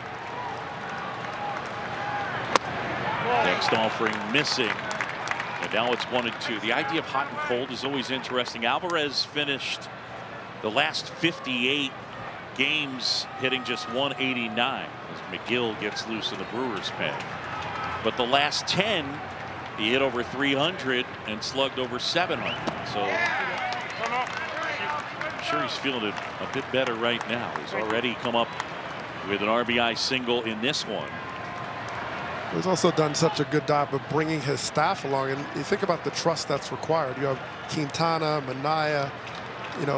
Next offering missing. And now it's 1-2. The idea of hot and cold is always interesting. Alvarez finished the last 58 games hitting just 189 as McGill gets loose in the Brewers pen. but the last 10, he hit over 300 and slugged over 700. So I'm sure he's feeling it a bit better right now. He's already come up with an RBI single in this one. He's also done such a good job of bringing his staff along. And you think about the trust that's required. You have Quintana, Minaya,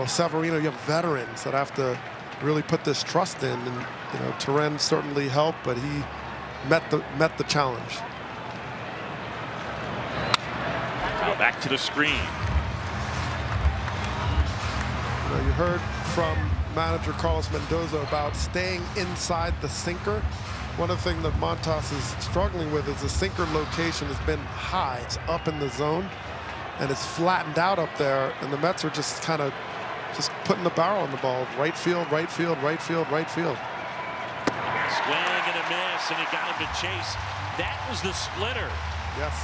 Severino. You have veterans that have to really put this trust in. And, Turin certainly helped, but he met the challenge. Now back to the screen. You heard from manager Carlos Mendoza about staying inside the sinker. One of the things that Montas is struggling with is the sinker location has been high. It's up in the zone, and it's flattened out up there, and the Mets are just kind of putting the barrel on the ball. Right field, right field, right field, right field. Swing and a miss, and he got him to chase. That was the splitter. Yes.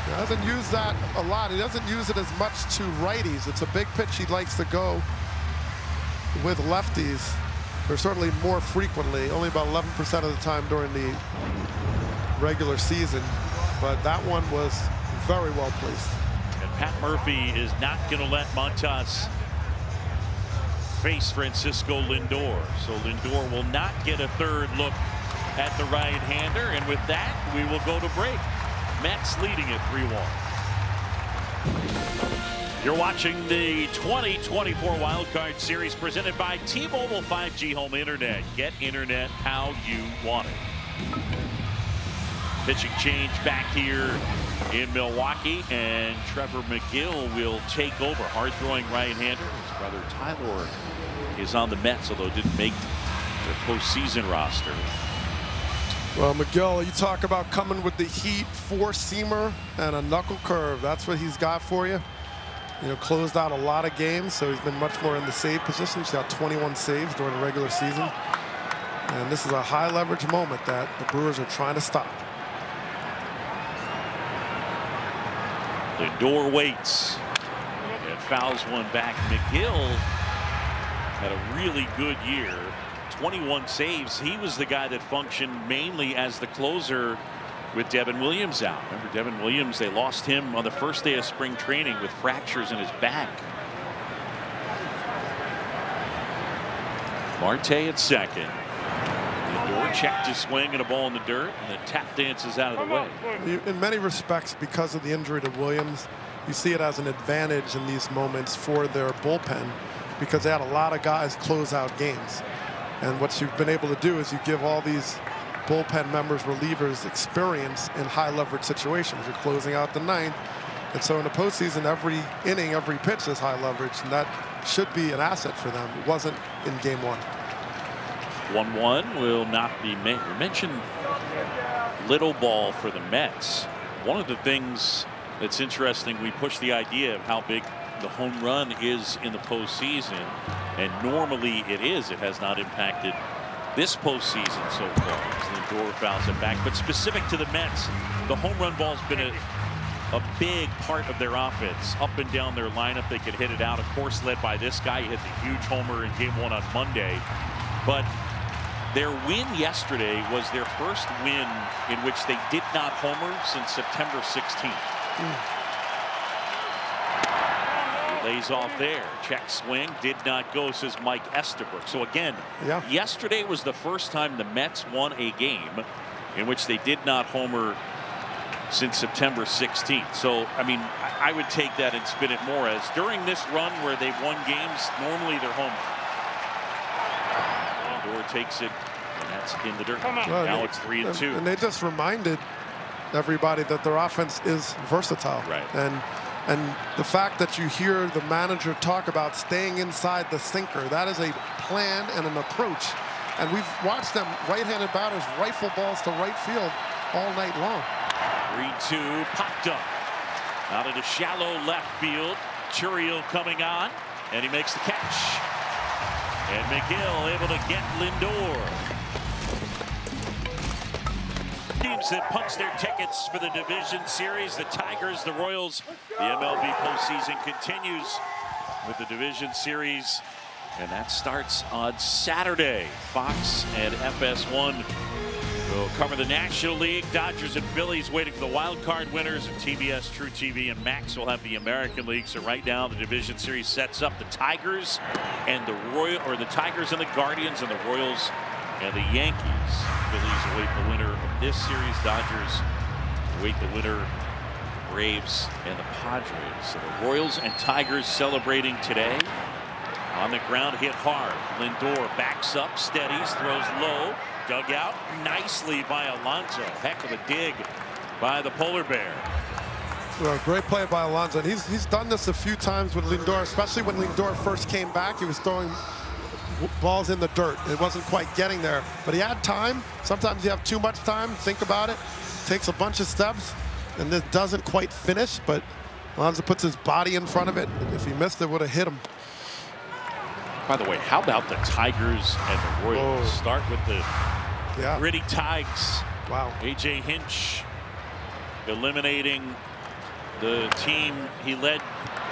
He doesn't use that a lot. He doesn't use it as much to righties. It's a big pitch he likes to go with lefties. Or certainly more frequently, only about 11% of the time during the regular season. But that one was very well placed. And Pat Murphy is not going to let Montas face Francisco Lindor. So Lindor will not get a third look at the right-hander. And with that, we will go to break. Mets leading it 3-1. You're watching the 2024 Wildcard Series presented by T-Mobile 5G Home Internet. Get internet how you want it. Pitching change back here in Milwaukee, and Trevor McGill will take over. Hard-throwing right-hander. His brother Tyler is on the Mets, although didn't make the postseason roster. Well, McGill, you talk about coming with the heat, four-seamer and a knuckle curve. That's what he's got for you. Closed out a lot of games, so he's been much more in the save position. He's got 21 saves during the regular season. And this is a high-leverage moment that the Brewers are trying to stop. Lindor waits and fouls one back. McGill had a really good year. 21 saves. He was the guy that functioned mainly as the closer with Devin Williams out. Remember Devin Williams, they lost him on the first day of spring training with fractures in his back. Marte at second. Lindor checked his swing and a ball in the dirt, and the tap dances out of the way. In many respects, because of the injury to Williams, you see it as an advantage in these moments for their bullpen, because they had a lot of guys close out games. And what you've been able to do is you give all these bullpen members, relievers, experience in high leverage situations. You're closing out the ninth. And so in the postseason, every inning, every pitch is high leverage, and that should be an asset for them. It wasn't in game one. 1-1 will not be made. We mentioned little ball for the Mets. One of the things that's interesting, we push the idea of how big the home run is in the postseason, and normally it is. It has not impacted this postseason so far. Lindor fouls it back, but specific to the Mets, the home run ball's been a big part of their offense. Up and down their lineup, they could hit it out. Of course, led by this guy. He hit the huge homer in game one on Monday. But their win yesterday was their first win in which they did not homer since September 16th. Lays off there. Check swing. Did not go, says Mike Estabrook. So again, yesterday was the first time the Mets won a game in which they did not homer since September 16th. So, I mean, I would take that and spin it more as during this run where they've won games, normally they're homer. Lindor takes it, and that's in the dirt. Well, now it's 3-2. And they just reminded everybody that their offense is versatile. Right. And the fact that you hear the manager talk about staying inside the sinker, that is a plan and an approach. And we've watched them, right-handed batters, rifle balls to right field all night long. 3-2, popped up. Out into shallow left field. Churiel coming on, and he makes the catch. And McGill able to get Lindor. Teams that punch their tickets for the division series, the Tigers, the Royals. The MLB postseason continues with the division series, and that starts on Saturday. Fox and FS1 We'll cover the National League. Dodgers and Phillies waiting for the wild card winners of TBS, True TV, and Max will have the American League. So right now the division series sets up the Tigers and the Tigers and the Guardians and the Royals and the Yankees. Phillies await the winner of this series. Dodgers await the winner, Braves and the Padres. So the Royals and Tigers celebrating today. On the ground, hit hard. Lindor backs up, steadies, throws low. Dug out nicely by Alonso. Heck of a dig by the polar bear. Well, great play by Alonso. He's done this a few times with Lindor, especially when Lindor first came back. He was throwing balls in the dirt. It wasn't quite getting there, but he had time. Sometimes you have too much time. Think about it. Takes a bunch of steps, and this doesn't quite finish, but Alonso puts his body in front of it. If he missed it, would have hit him. By the way, how about the Tigers and the Royals? Whoa. Start with the gritty Tigers. Wow. A.J. Hinch eliminating the team he led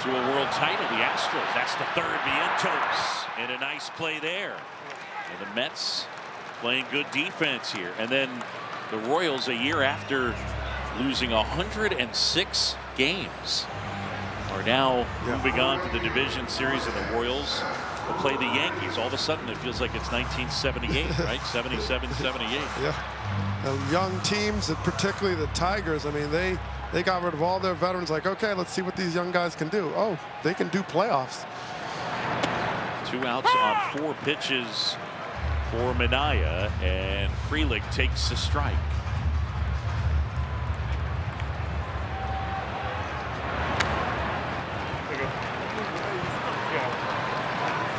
to a world title, the Astros. That's the third Vientos. And a nice play there. And the Mets playing good defense here. And then the Royals, a year after losing 106 games, are now moving on to the division series, and the Royals will play the Yankees. All of a sudden, it feels like it's 1978, right? 77, 78. Yeah. And young teams, and particularly the Tigers, I mean, they got rid of all their veterans. Like, okay, let's see what these young guys can do. Oh, they can do playoffs. 2 outs on 4 pitches for Minaya, and Frelick takes the strike.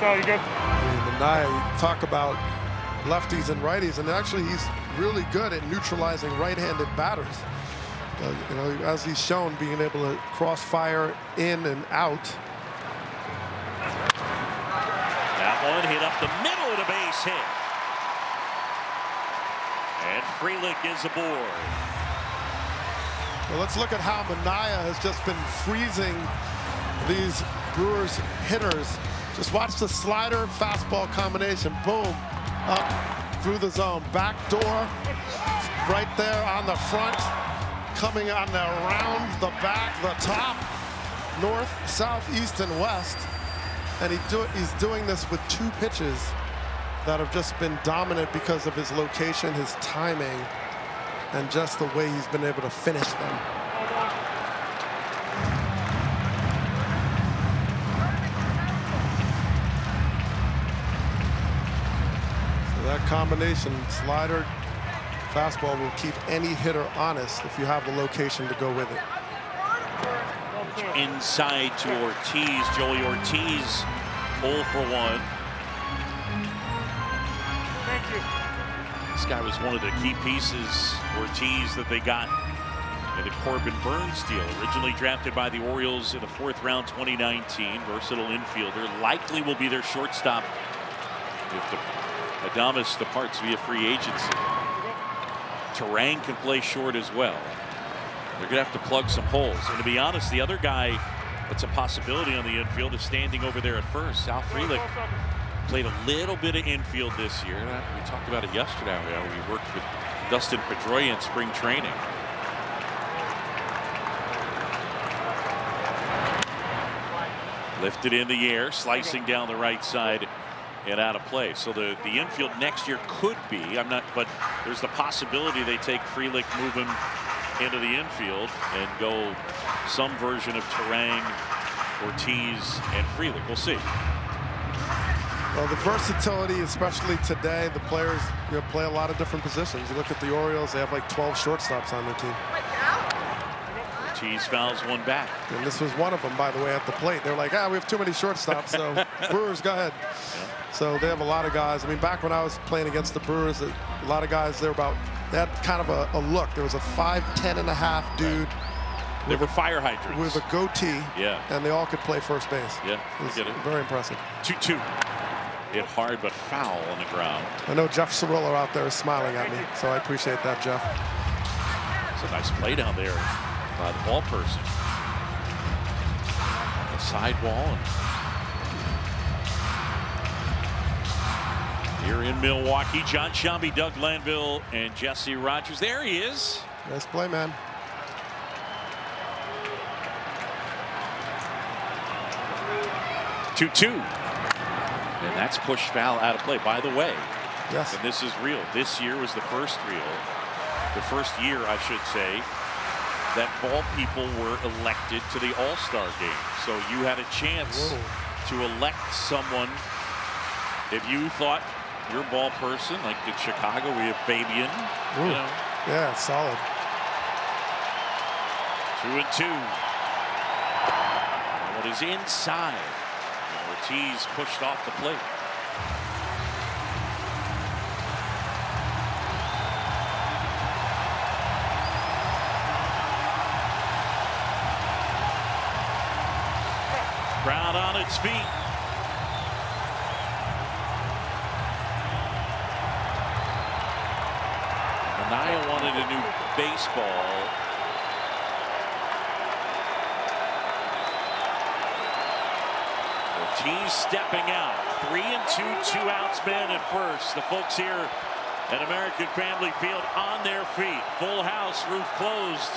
I mean, Minaya, you talk about lefties and righties, and actually he's really good at neutralizing right-handed batters. You know, as he's shown, being able to crossfire in and out. That one hit up the middle of the base hit. And Frelick is aboard. Well, let's look at how Minaya has just been freezing these Brewers hitters. Just watch the slider fastball combination. Boom, up through the zone. Back door, right there on the front. Coming on the around the back, the top, north, south, east, and west. And he's doing this with 2 pitches that have just been dominant because of his location, his timing, and just the way he's been able to finish them. That combination, slider, fastball, will keep any hitter honest if you have the location to go with it. Inside to Ortiz. Joey Ortiz, 0 for 1. Thank you. This guy was one of the key pieces, Ortiz, that they got in the Corbin Burns deal. Originally drafted by the Orioles in the 4th round, 2019. Versatile infielder. Likely will be their shortstop if Adames departs via free agency. Terang can play short as well. They're going to have to plug some holes. And to be honest, the other guy that's a possibility on the infield is standing over there at first. Sal Frelick played a little bit of infield this year. We talked about it yesterday. We worked with Dustin Pedroia in spring training. Lifted in the air, slicing down the right side and out of play. So the infield next year could be, but there's the possibility they take Frelick, move him into the infield, and go some version of Terang, Ortiz, and Frelick. We'll see. Well, the versatility, especially today, the players play a lot of different positions. You look at the Orioles, they have like 12 shortstops on their team. Ortiz fouls one back. And this was one of them, by the way, at the plate. They're like, we have too many shortstops, so Brewers, go ahead. Yeah. So they have a lot of guys. I mean, back when I was playing against the Brewers, a lot of guys, they had kind of a look. There was a 5'10.5" dude. They were fire hydrants. With a goatee. Yeah. And they all could play first base. Yeah, it was get it. Very impressive. 2-2. Hit hard but foul on the ground. I know Jeff Cirillo out there is smiling at me, so I appreciate that, Jeff. It's a nice play down there by the ball person. The sidewall. And Here in Milwaukee, John Shambi, Doug Glanville, and Jesse Rogers. There he is. Nice play, man. Two. And that's pushed foul out of play. By the way, yes. And this is real. This year was the first year, I should say, that ball people were elected to the All-Star game. So you had a chance to elect someone. If you thought your ball person, like in Chicago, we have Fabian. You know. Yeah, solid. 2-2. What is inside? Ortiz pushed off the plate. Crowd on its feet. Minaya wanted a new baseball. Ortiz stepping out. 3-2, 2 outs, man at first. The folks here at American Family Field on their feet. Full house, roof closed.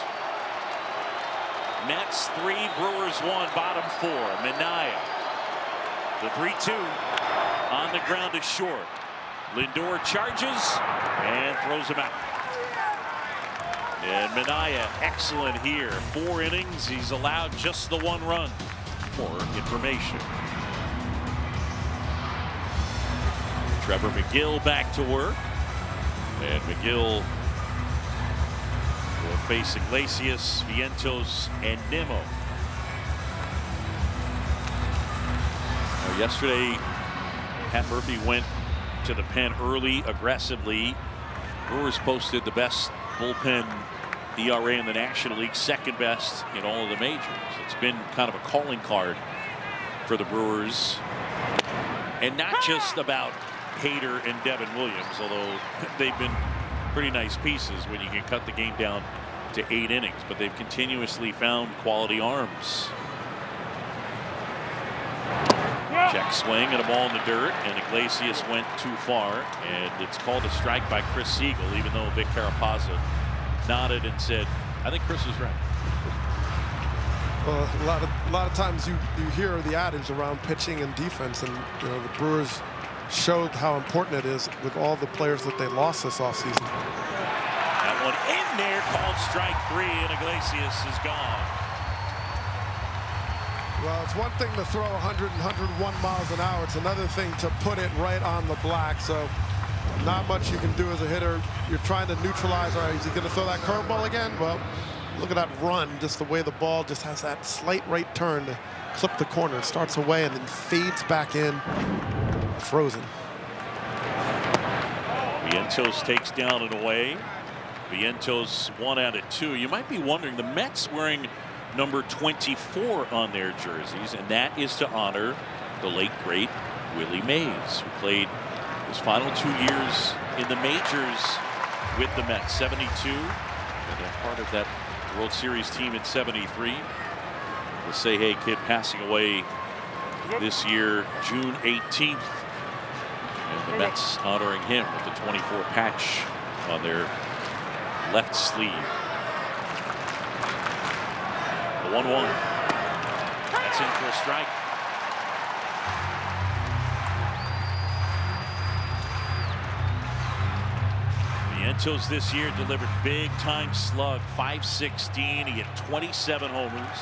Mets 3, Brewers 1, bottom 4. Minaya. The 3-2 on the ground is short. Lindor charges and throws him out. And Minaya, excellent here. 4 innings. He's allowed just the 1 run. More information. Trevor McGill back to work. And McGill will face Iglesias, Vientos, and Nimmo. Now, yesterday, Pat Murphy went to the pen early, aggressively. Brewers posted the best bullpen ERA in the National League, second best in all of the majors. It's been kind of a calling card for the Brewers. And not just about Hader and Devin Williams, although they've been pretty nice pieces when you can cut the game down to 8 innings, but they've continuously found quality arms. Check swing and a ball in the dirt, and Iglesias went too far, and it's called a strike by Chris Siegel, even though Vic Carapazza nodded and said, I think Chris is right. Well, a lot of times you hear the adage around pitching and defense, and you know the Brewers showed how important it is with all the players that they lost this offseason. That one in there, called strike 3, and Iglesias is gone. Well, it's one thing to throw 100 and 101 miles an hour. It's another thing to put it right on the black. So not much you can do as a hitter. You're trying to neutralize. All right, is he going to throw that curveball again? Well, look at that run. Just the way the ball just has that slight right turn to clip the corner. It starts away and then fades back in. Frozen. Vientos takes down and away. Vientos 1 out of 2. You might be wondering, the Mets wearing number 24 on their jerseys, and that is to honor the late great Willie Mays, who played his final 2 years in the majors with the Mets, 72, and then part of that World Series team in 73. The Say Hey kid passing away this year, June 18th. And the Mets honoring him with the 24 patch on their left sleeve. The 1-1. That's in for a strike. Vientos this year delivered big time slug, 516. He had 27 homers.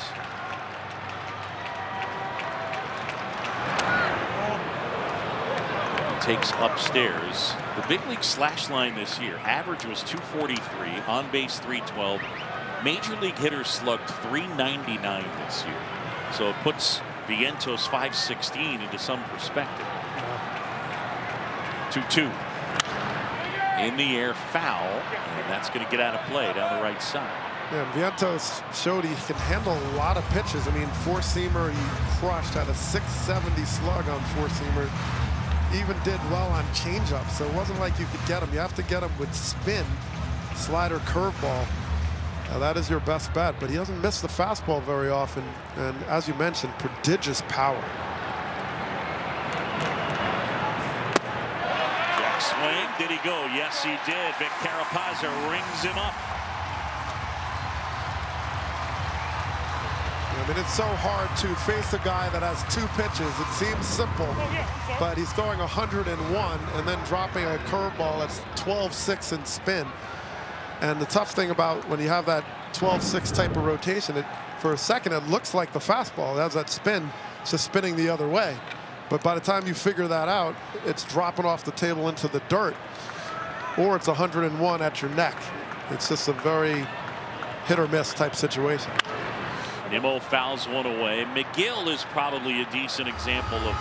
Takes upstairs. The big league slash line this year, average was 243, on base 312. Major league hitters slugged 399 this year. So it puts Vientos 516 into some perspective. 2-2. In the air, foul, and that's going to get out of play down the right side. Yeah, Vientos showed he can handle a lot of pitches. I mean, four-seamer he crushed, had a 670 slug on four-seamer. Even did well on changeup, so it wasn't like you could get him. You have to get him with spin, slider, curveball. That is your best bet, but he doesn't miss the fastball very often, and as you mentioned, prodigious power. swing. Did he go? Yes, he did. Vic Carapazza rings him up. I mean, it's so hard to face a guy that has 2 pitches. It seems simple, but he's throwing 101 and then dropping a curveball that's 12-6 in spin. And the tough thing about when you have that 12-6 type of rotation, for a second it looks like the fastball. It has that spin. It's just spinning the other way. But by the time you figure that out, it's dropping off the table into the dirt, or it's 101 at your neck. It's just a very hit or miss type situation. Nimmo fouls one away. McGill is probably a decent example of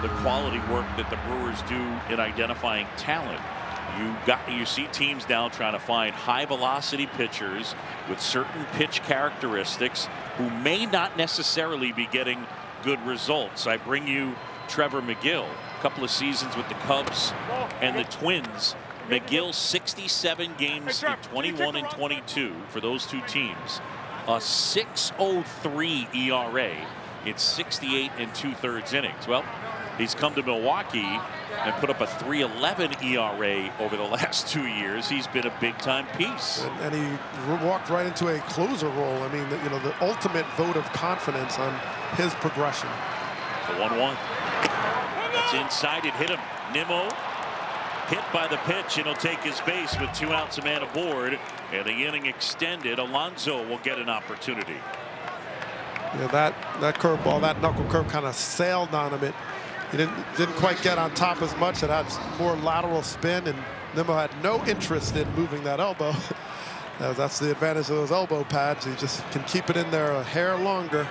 the quality work that the Brewers do in identifying talent. You see teams now trying to find high velocity pitchers with certain pitch characteristics who may not necessarily be getting good results. I bring you Trevor McGill, a couple of seasons with the Cubs and the Twins. McGill 67 games in 21 and 22 for those 2 teams. A 6.03 ERA in 68 2/3 innings. Well, he's come to Milwaukee and put up a 3.11 ERA over the last 2 years. He's been a big-time piece. And he walked right into a closer role. I mean, you know, the ultimate vote of confidence on his progression. The 1-1. That's inside. It hit him. Nimmo hit by the pitch, and he'll take his base with 2 outs, a man aboard, and the inning extended. Alonso will get an opportunity. Yeah, that curveball, that knuckle curve kind of sailed on him. He didn't quite get on top as much. It had more lateral spin, and Nimmo had no interest in moving that elbow. That's the advantage of those elbow pads. He just can keep it in there a hair longer.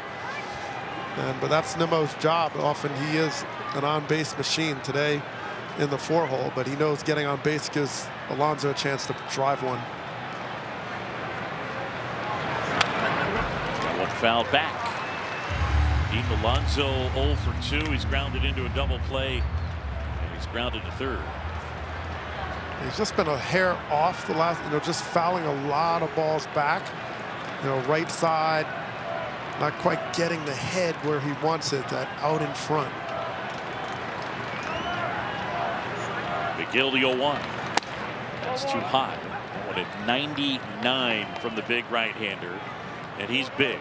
But that's Nimmo's job. Often he is an on-base machine. Today in the 4-hole, but he knows getting on base gives Alonso a chance to drive one. That one fouled back. Deep Alonso 0 for 2. He's grounded into a double play, and he's grounded to third. He's just been a hair off the last, just fouling a lot of balls back. Right side, not quite getting the head where he wants it, that out in front. McGill the 0-1. That's too high. One at 99 from the big right-hander, and he's big.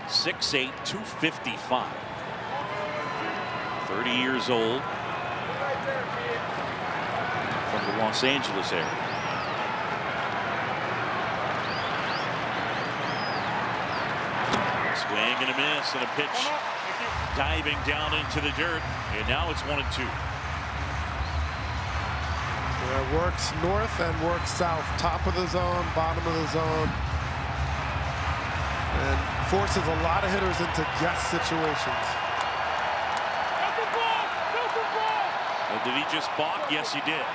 6'8", 255. 30 years old. From the Los Angeles area. Swing and a miss, and a pitch diving down into the dirt, and now it's 1-2. Works north and works south, top of the zone, bottom of the zone, and forces a lot of hitters into guess situations. And did he just balk? Yes, he did.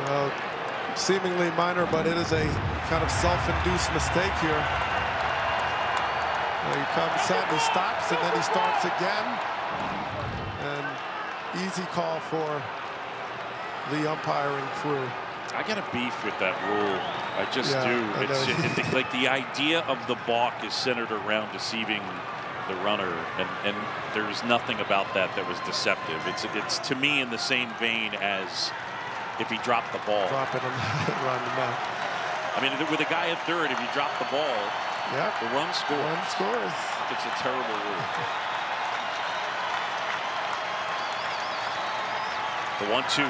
Well, seemingly minor, but it is a kind of self-induced mistake here. He comes set, he stops, and then he starts again. And easy call for the umpiring crew. I got a beef with that rule. I just do. It's like the idea of the balk is centered around deceiving the runner, and there's nothing about that was deceptive. It's to me in the same vein as if he dropped the ball. Drop it and run him out. I mean, with a guy at third, if you drop the ball, the run scores. Run scores. It's a terrible rule. The 1-2.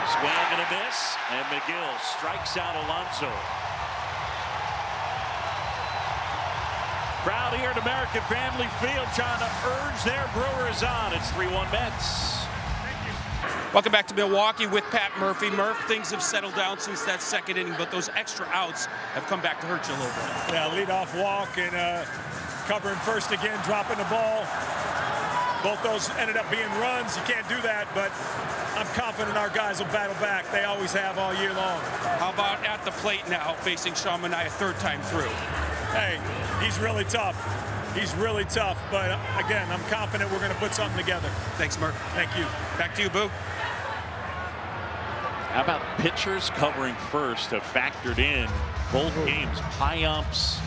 Swing and a miss, and McGill strikes out Alonso. Crowd here at American Family Field trying to urge their Brewers on. It's 3-1 Mets. Welcome back to Milwaukee with Pat Murphy. Murph, things have settled down since that second inning, but those extra outs have come back to hurt you a little bit. Yeah, leadoff walk and covering first again, dropping the ball. Both those ended up being runs. You can't do that, but I'm confident our guys will battle back. They always have all year long. How about at the plate now, facing Sean Manaea a third time through? Hey, he's really tough. He's really tough, but again, I'm confident we're going to put something together. Thanks, Murph. Thank you. Back to you, Boo. How about pitchers covering first have factored in both games? Payamps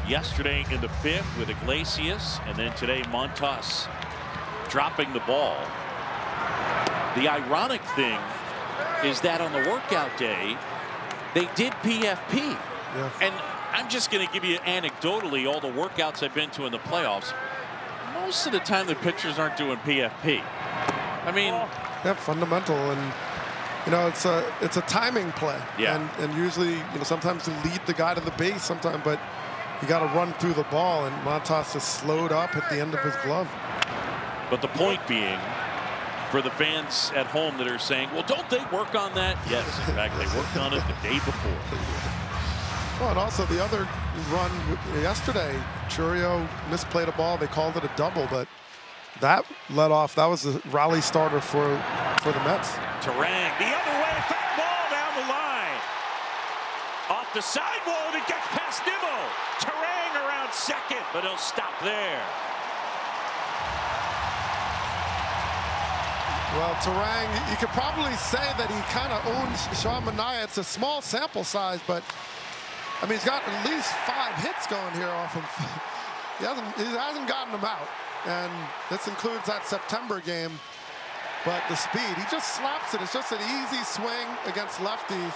yesterday in the 5th with Iglesias, and then today Montas dropping the ball. The ironic thing is that on the workout day, they did PFP. Yeah. And I'm just going to give you anecdotally all the workouts I've been to in the playoffs. Most of the time, the pitchers aren't doing PFP. I mean, yeah, fundamental, and you know, it's a timing play. Yeah. And usually, you know, sometimes you lead the guy to the base, sometimes, but you got to run through the ball, and Montas is slowed up at the end of his glove. But the point being, for the fans at home that are saying, well, don't they work on that? Yes, in fact, they worked on it the day before. Well, and also the other run yesterday, Chourio misplayed a ball. They called it a double, but that led off. That was a rally starter for the Mets. Terang, the other way, foul ball down the line. Off the sidewall, and it gets past Nimmo. Terang around second, but he'll stop there. Well, Terang, you could probably say that he kind of owns Sean Manaea. It's a small sample size, but I mean, he's got at least 5 hits going here off him. He hasn't gotten them out, and this includes that September game. But the speed, he just slaps it. It's just an easy swing against lefties.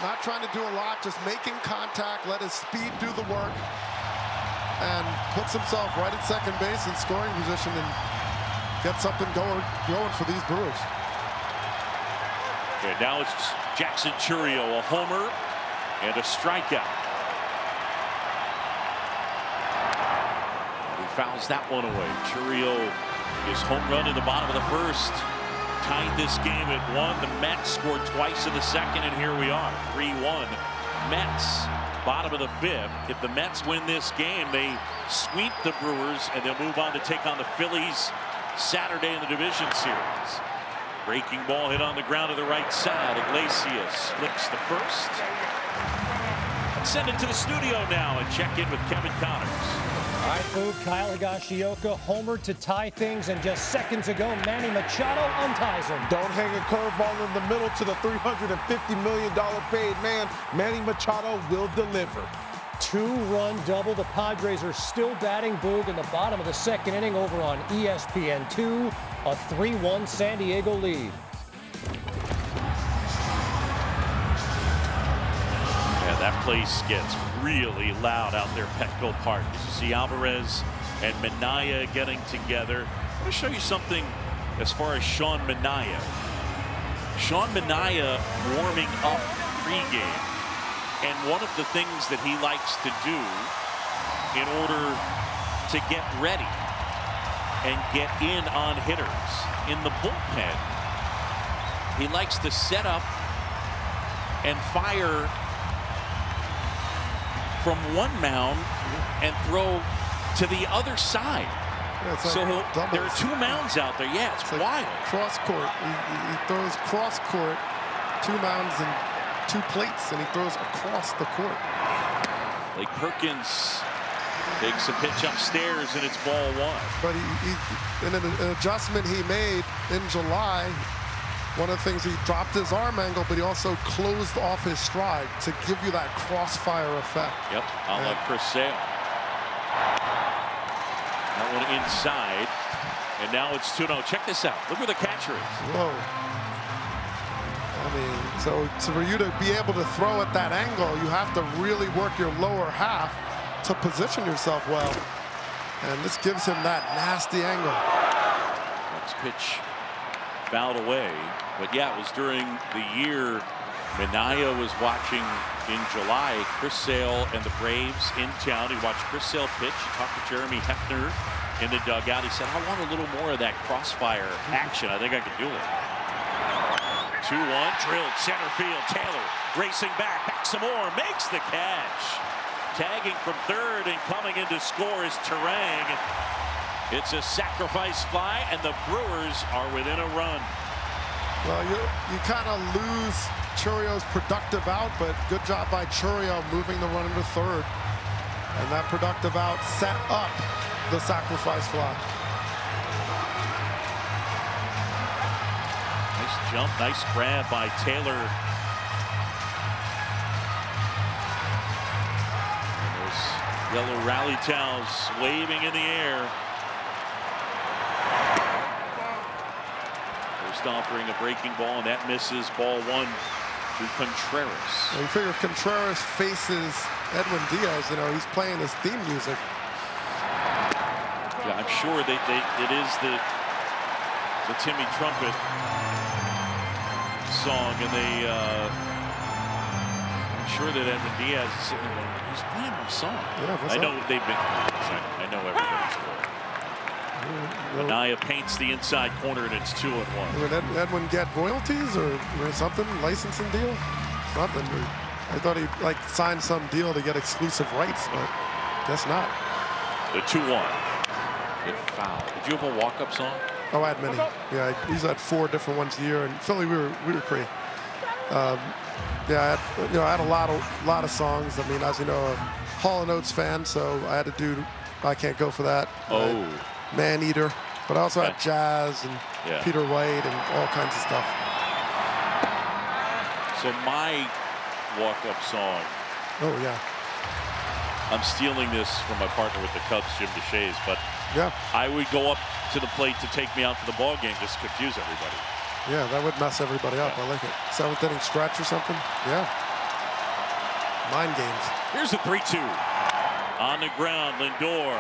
Not trying to do a lot, just making contact, let his speed do the work, and puts himself right at second base in scoring position and gets something going for these Brewers. And now it's Jackson Chourio, a homer and a strikeout. He fouls that one away. Chourio, his home run in the bottom of the first, tied this game at 1. The Mets scored twice in the second, and here we are, 3-1. Mets, bottom of the 5th. If the Mets win this game, they sweep the Brewers, and they'll move on to take on the Phillies Saturday in the division series. Breaking ball hit on the ground to the right side. Iglesias flips the first. Let's send it to the studio now and check in with Kevin Connors. All right, Boog, Kyle Higashioka homered to tie things, and just seconds ago, Manny Machado unties him. Don't hang a curveball in the middle to the $350 million paid man. Manny Machado will deliver. 2-run double. The Padres are still batting, Boog, in the bottom of the second inning over on ESPN2. A 3-1 San Diego lead. Yeah, that place gets really loud out there, Petco Park. As you see Alvarez and Manaea getting together. I want to show you something as far as Sean Manaea. Sean Manaea warming up pregame. And one of the things that he likes to do in order to get ready and get in on hitters in the bullpen, he likes to set up and fire from one mound and throw to the other side. Yeah, like so there are 2 mounds out there. Yeah, it's like wild. Cross court. He throws cross court, 2 mounds and 2 plates, and he throws across the court. Blake Perkins takes a pitch upstairs, and it's ball 1. But he in an adjustment he made in July, one of the things, he dropped his arm angle, but he also closed off his stride to give you that crossfire effect. Yep, a la Chris Sale. That one inside, and now it's 2-0. Check this out. Look where the catcher is. Whoa. I mean, so for you to be able to throw at that angle, you have to really work your lower half to position yourself well. And this gives him that nasty angle. Next pitch fouled away. But yeah, it was during the year Manaea was watching in July Chris Sale and the Braves in town. He watched Chris Sale pitch. He talked to Jeremy Hefner in the dugout. He said, I want a little more of that crossfire action. I think I can do it. 2-1, drilled center field. Taylor racing back some more, makes the catch. Tagging from third and coming in to score is Terang. It's a sacrifice fly, and the Brewers are within a run. Well, you kind of lose Chourio's productive out, but good job by Chourio moving the run into third. And that productive out set up the sacrifice fly. Nice jump, nice grab by Taylor. Yellow rally towels waving in the air. First offering a breaking ball, and that misses. Ball 1 to Contreras. You figure if Contreras faces Edwin Diaz, you know, he's playing his theme music. Yeah, I'm sure it is the Timmy Trumpet song, and I'm sure that Edwin Diaz is sitting there going, he's playing my song. Yeah, I know they've been. I know everybody's scored. Anaya paints the inside corner, and it's 2-1. Would Edwin get royalties or something, licensing deal? Something. I thought he signed some deal to get exclusive rights, but guess not. The 2-1. Good foul. Did you have a walk-up song? Oh, I had many. Yeah, I usually had 4 different ones a year. In Philly, we were crazy. Yeah, I had a lot of songs. I mean, as you know, a Hall & Oates fan, so I had to do I Can't Go For That. Oh. Man Eater. But I also had jazz and Peter White and all kinds of stuff. So my walk-up song. Oh, yeah. I'm stealing this from my partner with the Cubs, Jim DeShays, but yeah, I would go up to the plate to take me out to the ball game just to confuse everybody. Yeah, that would mess everybody up. I like it. 7th inning stretch or something. Yeah. Mind games. Here's the 3-2. On the ground, Lindor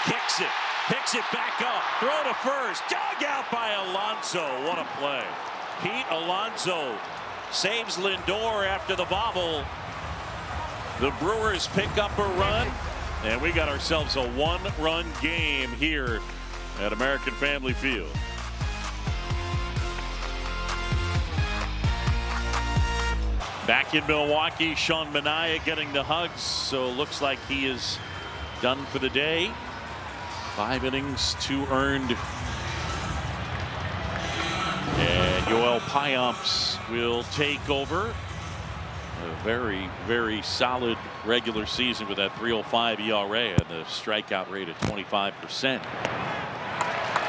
kicks it, picks it back up, throw to first, dug out by Alonso. What a play. Pete Alonso saves Lindor after the bobble. The Brewers pick up a run, and we got ourselves a 1-run game here at American Family Field. Back in Milwaukee, Sean Manaea getting the hugs, so looks like he is done for the day. 5 innings, 2 earned. And Yoel Payamps will take over. A very, very solid regular season with that 3.05 ERA and the strikeout rate at 25%.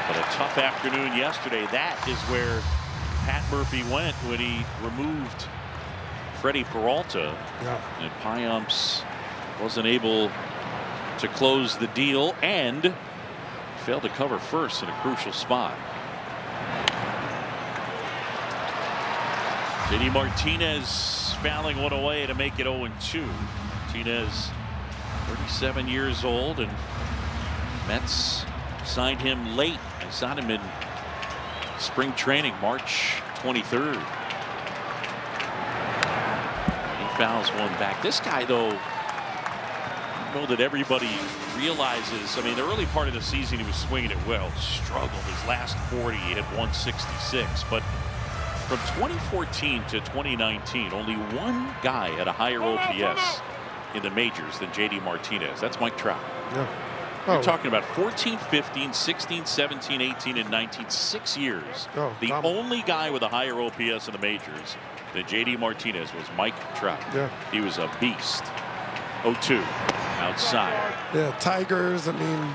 But a tough afternoon yesterday. That is where Pat Murphy went when he removed Freddie Peralta. Yeah. And Payamps wasn't able to close the deal and failed to cover first in a crucial spot. JD Martinez fouling one away to make it 0-2. Martinez, 37 years old, and Mets signed him late. They signed him in spring training, March 23rd. He fouls one back. This guy, though, I know that everybody realizes. I mean, the early part of the season, he was swinging it well. Struggled his last 40, he hit 166, but from 2014 to 2019, only one guy had a higher OPS in the majors than JD Martinez. That's Mike Trout. Yeah. You're talking about 14, 15, 16, 17, 18, and 19. 6 years. The only guy with a higher OPS in the majors than JD Martinez was Mike Trout. Yeah. He was a beast. 0-2 outside. Yeah, Tigers, I mean,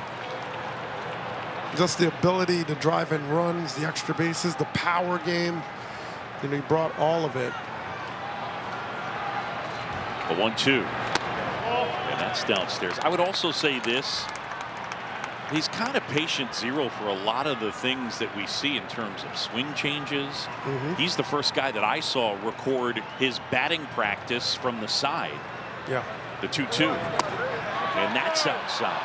just the ability to drive in runs, the extra bases, the power game. You know, he brought all of it. A 1-2. And that's downstairs. I would also say this. He's kind of patient zero for a lot of the things that we see in terms of swing changes. He's the first guy that I saw record his batting practice from the side. Yeah. The 2-2. And that's outside.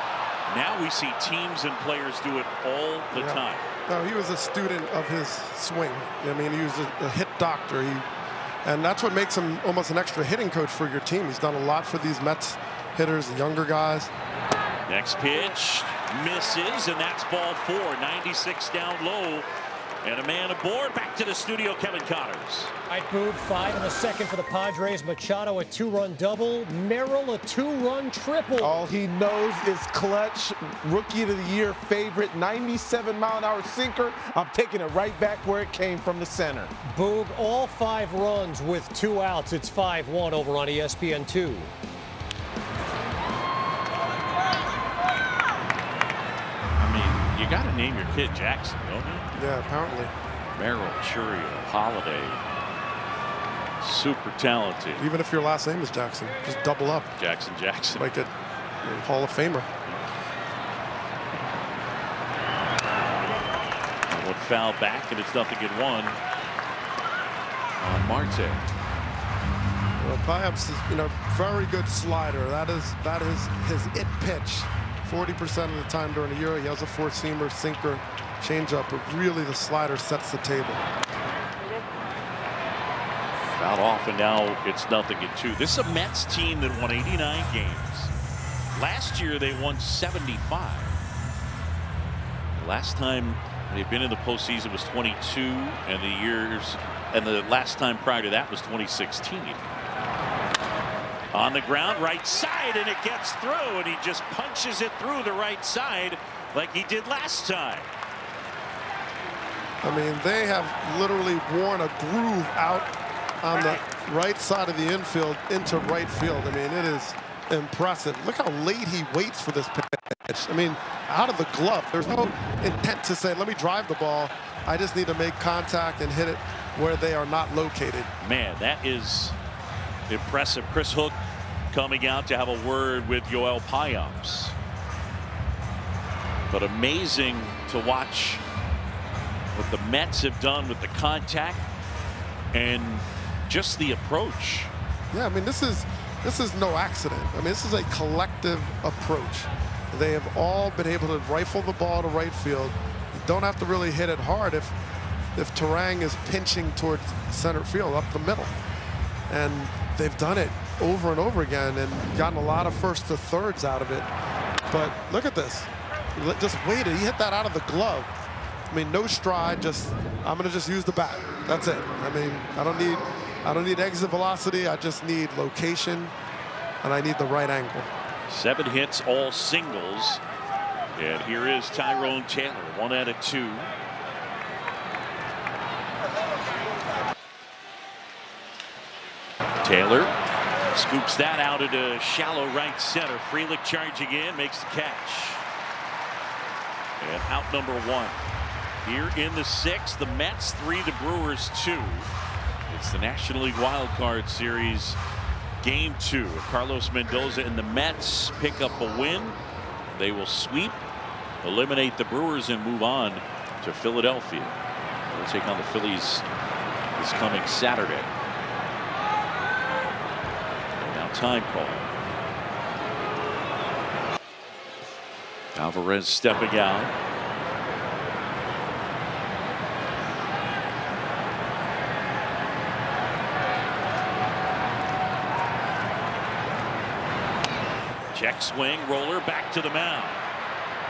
Now we see teams and players do it all the time. No, he was a student of his swing. I mean, he was a hit doctor. And that's what makes him almost an extra hitting coach for your team. He's done a lot for these Mets hitters, the younger guys. Next pitch misses, and that's ball 4. 96 down low, and a man aboard. Back to the studio, Kevin Connors. All right, Boog, 5 in the second for the Padres. Machado a 2-run double. Merrill a 2-run triple. All he knows is clutch. Rookie of the year favorite, 97-mile-an-hour sinker. I'm taking it right back where it came from the center. Boog, all 5 runs with 2 outs. It's 5-1 over on ESPN2. You got to name your kid Jackson, don't you? Yeah, apparently. Merrill, Churio, Holiday. Super talented. Even if your last name is Jackson, just double up. Jackson. Like it. Hall of Famer. One foul back, and it's 0-1 on Marte. Well, Payamps is, very good slider. That is his it pitch. 40% of the time during the year, he has a four-seamer, sinker, changeup, but really the slider sets the table. Fouled off, and now it's 0-2. This is a Mets team that won 89 games. Last year they won 75. The last time they've been in the postseason was 22, and the last time prior to that was 2016. On the ground, right side, and it gets through, and he just punches it through the right side like he did last time. I mean, they have literally worn a groove out on the right side of the infield into right field. I mean, it is impressive. Look how late he waits for this pitch. I mean, out of the glove. There's no intent to say, let me drive the ball. I just need to make contact and hit it where they are not located. Man, that is impressive. Chris Hook coming out to have a word with Yoel Payamps. But amazing to watch what the Mets have done with the contact and just the approach. Yeah, I mean, this is no accident. I mean, this is a collective approach. They have all been able to rifle the ball to right field. You don't have to really hit it hard if Terang is pinching towards center field up the middle. And they've done it over and over again and gotten a lot of first to thirds out of it. But look at this. Just waited. He hit that out of the glove. I mean, no stride. I'm going to just use the bat. That's it. I mean, I don't need exit velocity. I just need location, and I need the right angle. 7 hits, all singles. And here is Tyrone Taylor, 1 out of 2. Taylor scoops that out into shallow right center. Frelick charging in, makes the catch. And out number 1. Here in the 6th, the Mets 3, the Brewers 2. It's the National League Wild Card Series Game 2. If Carlos Mendoza and the Mets pick up a win, they will sweep, eliminate the Brewers, and move on to Philadelphia. They'll take on the Phillies this coming Saturday. And now time call. Alvarez stepping out. Check swing, roller, back to the mound.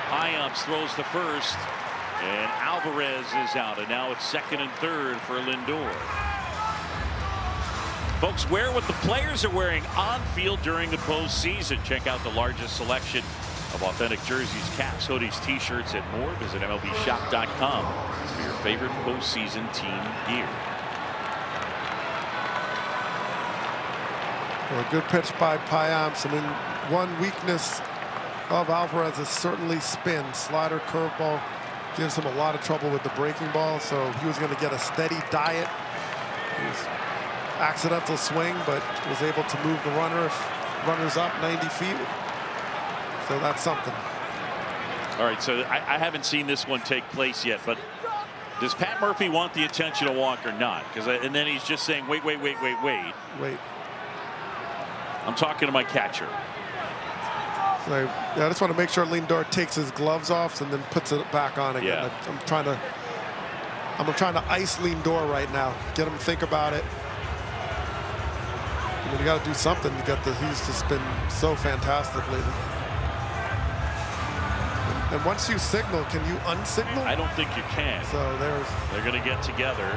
Payamps throws the first, and Alvarez is out, and now it's 2nd and 3rd for Lindor. Folks, wear what the players are wearing on field during the postseason. Check out the largest selection of authentic jerseys, caps, hoodies, t-shirts, and more. Visit MLBshop.com for your favorite postseason team gear. Well, a good pitch by Payamps. I mean, one weakness of Alvarez is certainly spin. Slider, curveball gives him a lot of trouble with the breaking ball, so he was going to get a steady diet. It was accidental swing, but was able to move the runner if runner's up 90 feet. So that's something. All right, so I haven't seen this one take place yet, but does Pat Murphy want the attention to walk or not? And then he's just saying, wait. I'm talking to my catcher. So, I just want to make sure Lindor takes his gloves off and then puts it back on again. Yeah. I'm trying to ice Lindor right now. Get him to think about it. I mean, you got to do something. He's just been so fantastic lately. And once you signal, can you unsignal? I don't think you can. So they're going to get together.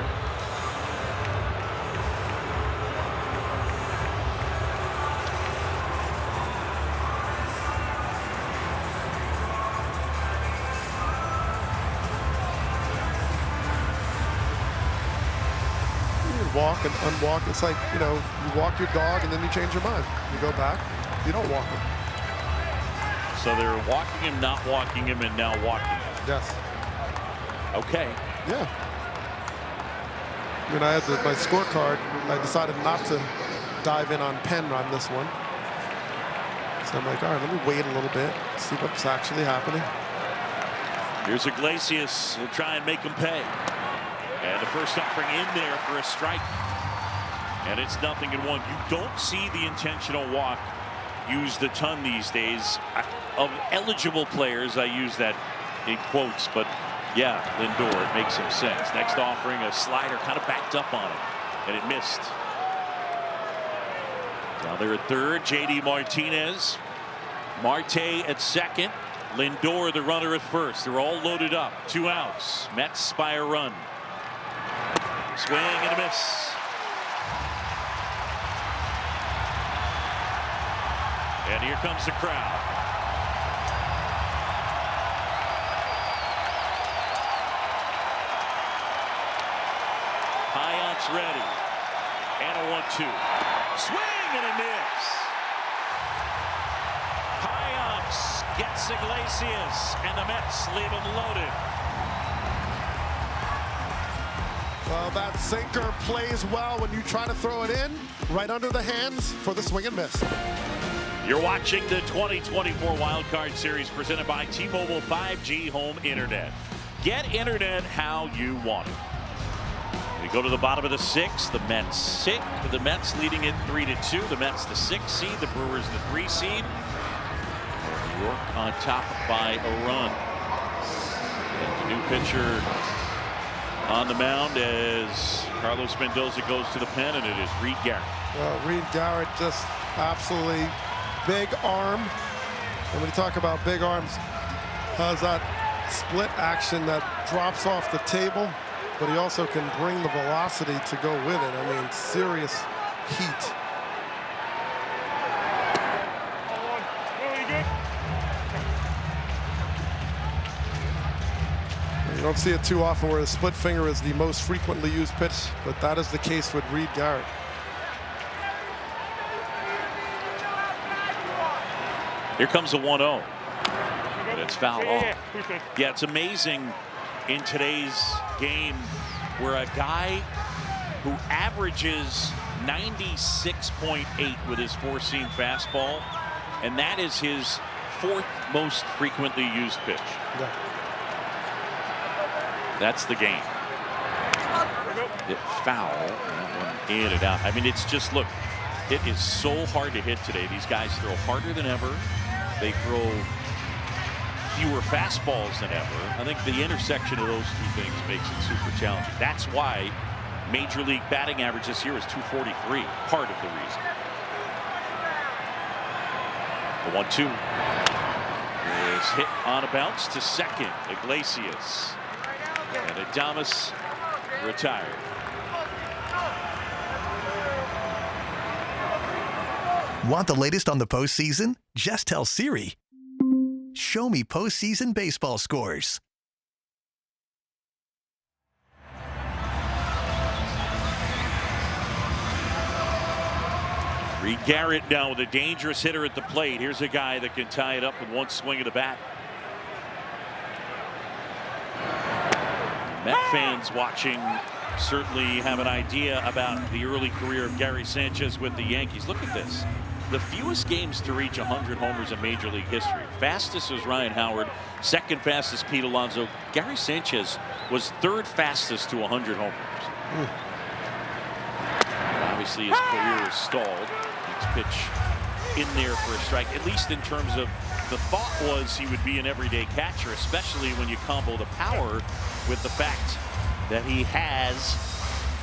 Walk and unwalk. It's like, you walk your dog and then you change your mind. You go back, you don't walk him. So they're walking him, not walking him, and now walking him. Yes. Okay. Yeah. I mean, I had my scorecard. I decided not to dive in on Penn on this one. So I'm like, all right, let me wait a little bit, see what's actually happening. Here's Iglesias. He'll try and make him pay. And the first offering in there for a strike. And it's 0-1. You don't see the intentional walk used a ton these days. Of eligible players, I use that in quotes, but yeah, Lindor, it makes some sense. Next offering, a slider, kind of backed up on it, and it missed. Now they're at third, JD Martinez. Marte at second. Lindor, the runner, at first. They're all loaded up. 2 outs. Mets by a run. Swing and a miss. And here comes the crowd. High ready. And a 1-2. Swing and a miss. High gets Iglesias, and the Mets leave him loaded. Well, that sinker plays well when you try to throw it in, right under the hands for the swing and miss. You're watching the 2024 Wild Card Series presented by T-Mobile 5G Home Internet. Get internet how you want it. We go to the bottom of the 6th. The Mets the Mets leading it 3-2. The Mets the 6th seed. The Brewers the 3 seed. New York on top by a run. And the new pitcher on the mound as Carlos Mendoza goes to the pen, and it is Reed Garrett. Well, Reed Garrett just absolutely big arm. And when you talk about big arms, has that split action that drops off the table, but he also can bring the velocity to go with it. I mean, serious heat. You don't see it too often where the split finger is the most frequently used pitch, but that is the case with Reed Garrett. Here comes a 1-0. And it's fouled off. Yeah, it's amazing in today's game where a guy who averages 96.8 with his four-seam fastball, and that is his 4th most frequently used pitch. Yeah. That's the game. It foul. That one in and out. I mean, it's just, look, it is so hard to hit today. These guys throw harder than ever. They throw fewer fastballs than ever. I think the intersection of those two things makes it super challenging. That's why Major League batting average this year is 243. Part of the reason. The 1-2 is hit on a bounce to second. Iglesias. And Adames retired. Want the latest on the postseason? Just tell Siri. Show me postseason baseball scores. Reed Garrett now with a dangerous hitter at the plate. Here's a guy that can tie it up with one swing of the bat. Met fans watching certainly have an idea about the early career of Gary Sanchez with the Yankees. Look at this. The fewest games to reach 100 homers in Major League history. Fastest was Ryan Howard. Second fastest Pete Alonso. Gary Sanchez was 3rd fastest to 100 homers. Obviously his career is stalled. Next pitch in there for a strike. At least in terms of the thought was he would be an everyday catcher, especially when you combo the power with the fact that he has,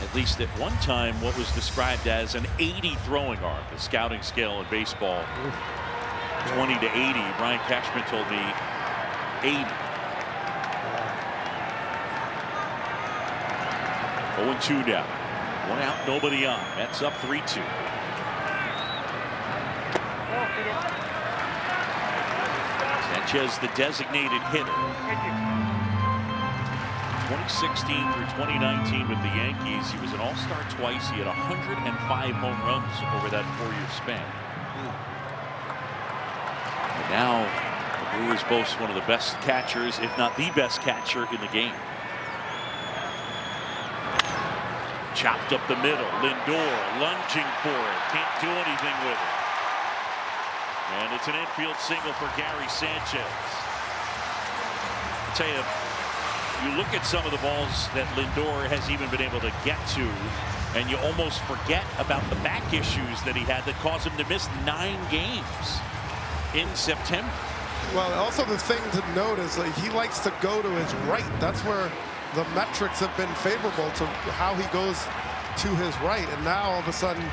at least at one time, what was described as an 80 throwing arm, the scouting scale in baseball. 20 to 80. Brian Cashman told me 80. 0-2 down. 1 out, nobody on. Mets up 3-2. Sanchez, the designated hitter. 2016 through 2019 with the Yankees, he was an all-star twice. He had 105 home runs over that 4-year span. And now the Brewers boast one of the best catchers, if not the best catcher in the game. Chopped up the middle. Lindor lunging for it. Can't do anything with it. And it's an infield single for Gary Sanchez. I'll tell you, you look at some of the balls that Lindor has even been able to get to, and you almost forget about the back issues that he had that caused him to miss 9 games in September. Well, also the thing to note is that he likes to go to his right. That's where the metrics have been favorable to how he goes to his right. And now all of a sudden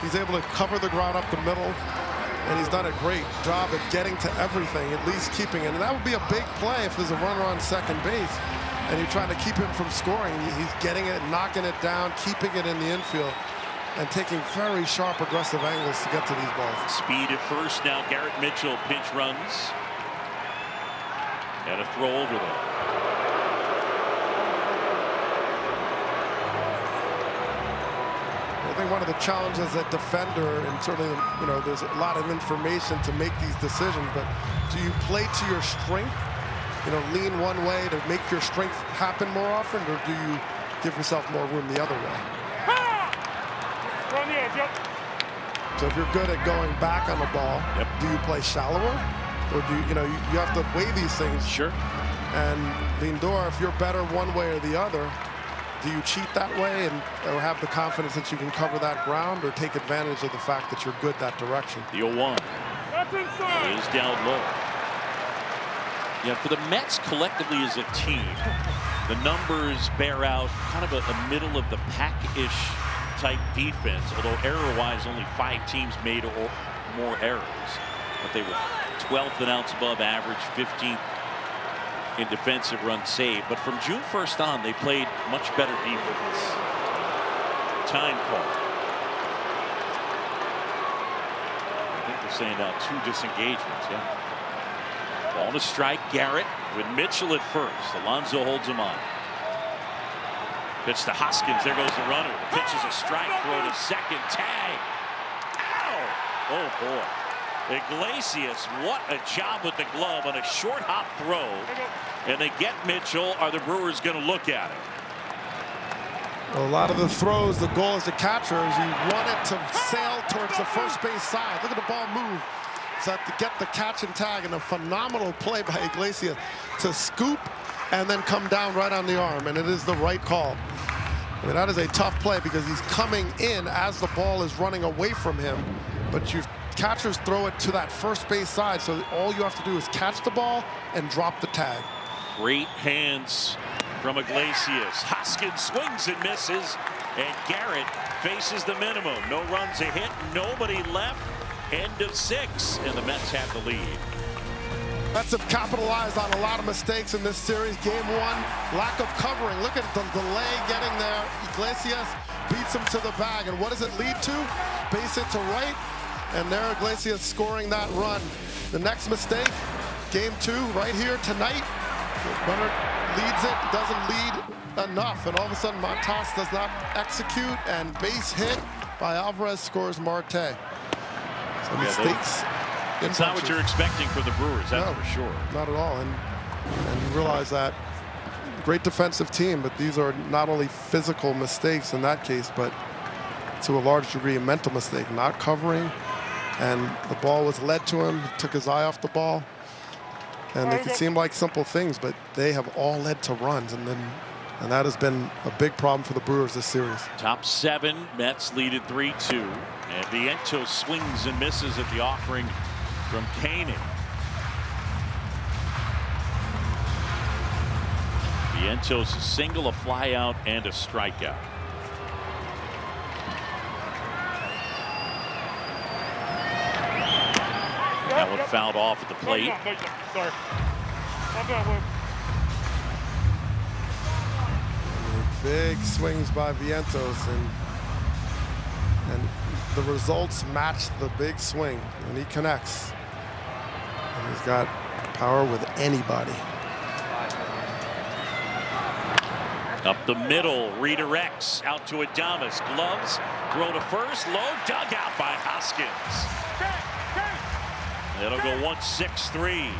he's able to cover the ground up the middle, and he's done a great job at getting to everything, at least keeping it. And that would be a big play if there's a runner on second base and you're trying to keep him from scoring. He's getting it, knocking it down, keeping it in the infield, and taking very sharp, aggressive angles to get to these balls. Speed at first. Now Garrett Mitchell pinch runs. Got a throw over there. I think one of the challenges at defender, and certainly, you know, there's a lot of information to make these decisions, but do you play to your strength, you know, lean one way to make your strength happen more often, or do you give yourself more room the other way? So if you're good at going back on the ball, do you play shallower, or do you know, you have to weigh these things? Sure. And Lindor, if you're better one way or the other, do you cheat that way and or have the confidence that you can cover that ground, or take advantage of the fact that you're good that direction? The 0-1 is down low. Yeah, for the Mets collectively as a team, the numbers bear out kind of a middle of the pack-ish type defense, although error-wise only 5 teams made or more errors. But they were 12th in outs above average, 15th in defensive runs saved. But from June 1st on, they played much better defense. Time call. I think they're saying now 2 disengagements. Yeah. Ball to strike. Garrett with Mitchell at first. Alonso holds him on. Pitch to Hoskins. There goes the runner. The pitch is a strike. Throw to second. Tag. Ow! Oh boy. Iglesias, what a job with the glove on a short hop throw. And they get Mitchell. Are the Brewers going to look at it? Well, a lot of the throws, the goal as a catcher is you want it to sail towards the first base side. Look at the ball move. So to get the catch and tag, and a phenomenal play by Iglesias to scoop and then come down right on the arm, and it is the right call. I mean, that is a tough play because he's coming in as the ball is running away from him, but catchers throw it to that first base side, so all you have to do is catch the ball and drop the tag. Great hands from Iglesias. Hoskins swings and misses, and Garrett faces the minimum. No runs a hit, nobody left. End of 6, and the Mets have the lead. Mets have capitalized on a lot of mistakes in this series. Game 1, lack of covering. Look at the delay getting there. Iglesias beats him to the bag, and what does it lead to? Base hit to right, and there Iglesias scoring that run. The next mistake, Game 2, right here tonight. Runner leads it, doesn't lead enough, and all of a sudden Montas does not execute, and base hit by Alvarez scores Marte. So mistakes. It's not what you're expecting from the Brewers, that's for sure. Not at all, and you realize that great defensive team, but these are not only physical mistakes in that case, but to a large degree a mental mistake, not covering, and the ball was led to him, he took his eye off the ball, and they could seem like simple things, but they have all led to runs, and that has been a big problem for the Brewers this series. Top 7, Mets lead at 3-2, and Vientos swings and misses at the offering from Koenig. Vientos a single, a fly out, and a strikeout. That one fouled off at the plate. Big swings by Vientos, and the results match the big swing, and he connects. And he's got power with anybody. Up the middle, redirects out to Adames. Gloves, throw to first, low, dug out by Hoskins. It'll go 1-6-3.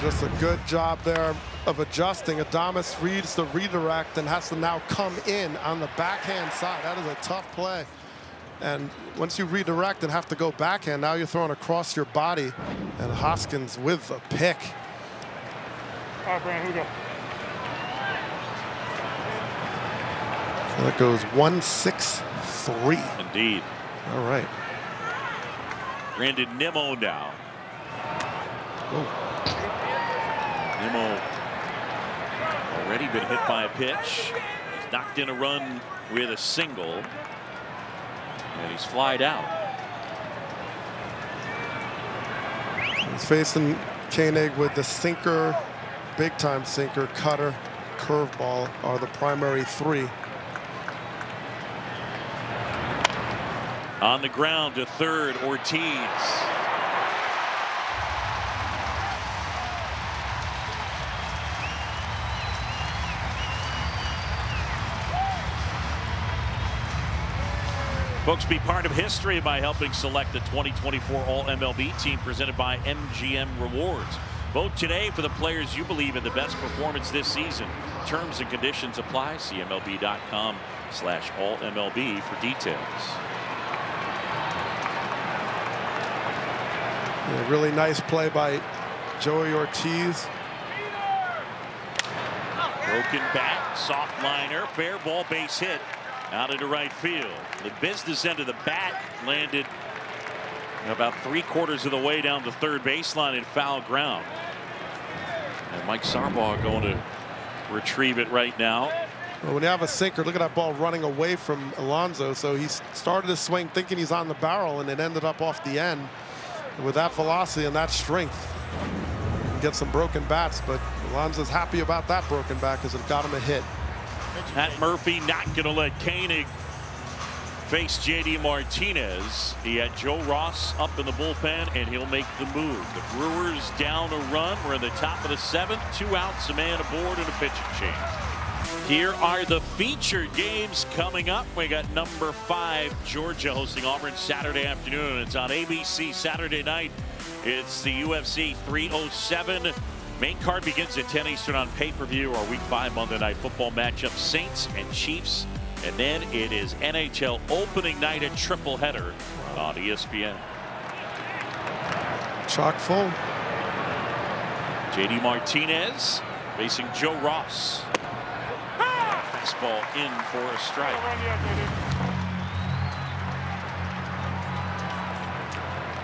Just a good job there of adjusting. Adames reads the redirect and has to now come in on the backhand side. That is a tough play. And once you redirect and have to go backhand, now you're throwing across your body. And Hoskins with a pick. All right, Brandon, here we go. So that goes 1-6-3. Indeed. All right. Brandon Nimmo now. Nimmo already been hit by a pitch. He's knocked in a run with a single. And he's flied out. He's facing Koenig with the sinker, big time sinker, cutter, curveball are the primary three. On the ground to third, Ortiz. Folks, be part of history by helping select the 2024 All-MLB team presented by MGM Rewards. Vote today for the players you believe in the best performance this season. Terms and conditions apply. See MLB.com/All-MLB for details. A really nice play by Joey Ortiz. Broken bat, soft liner, fair ball, base hit out into right field. The business end of the bat landed about 3/4 of the way down the third baseline in foul ground. And Mike Sarbaugh going to retrieve it right now. Well, when you have a sinker, look at that ball running away from Alonso. So he started his swing thinking he's on the barrel, and it ended up off the end. And with that velocity and that strength, you can get some broken bats, but Alonso's happy about that broken bat because it got him a hit. Pat Murphy not going to let Koenig face JD Martinez. He had Joe Ross up in the bullpen, and he'll make the move. The Brewers down a run. We're in the top of the 7th. 2 outs, a man aboard, and a pitching change. Here are the featured games coming up. We got number 5, Georgia hosting Auburn Saturday afternoon. It's on ABC Saturday night. It's the UFC 307. Main card begins at 10 Eastern on pay-per-view. Our Week 5 Monday Night Football matchup, Saints and Chiefs. And then it is NHL opening night, a triple header on ESPN. Chock full. JD Martinez facing Joe Ross. Fastball in for a strike.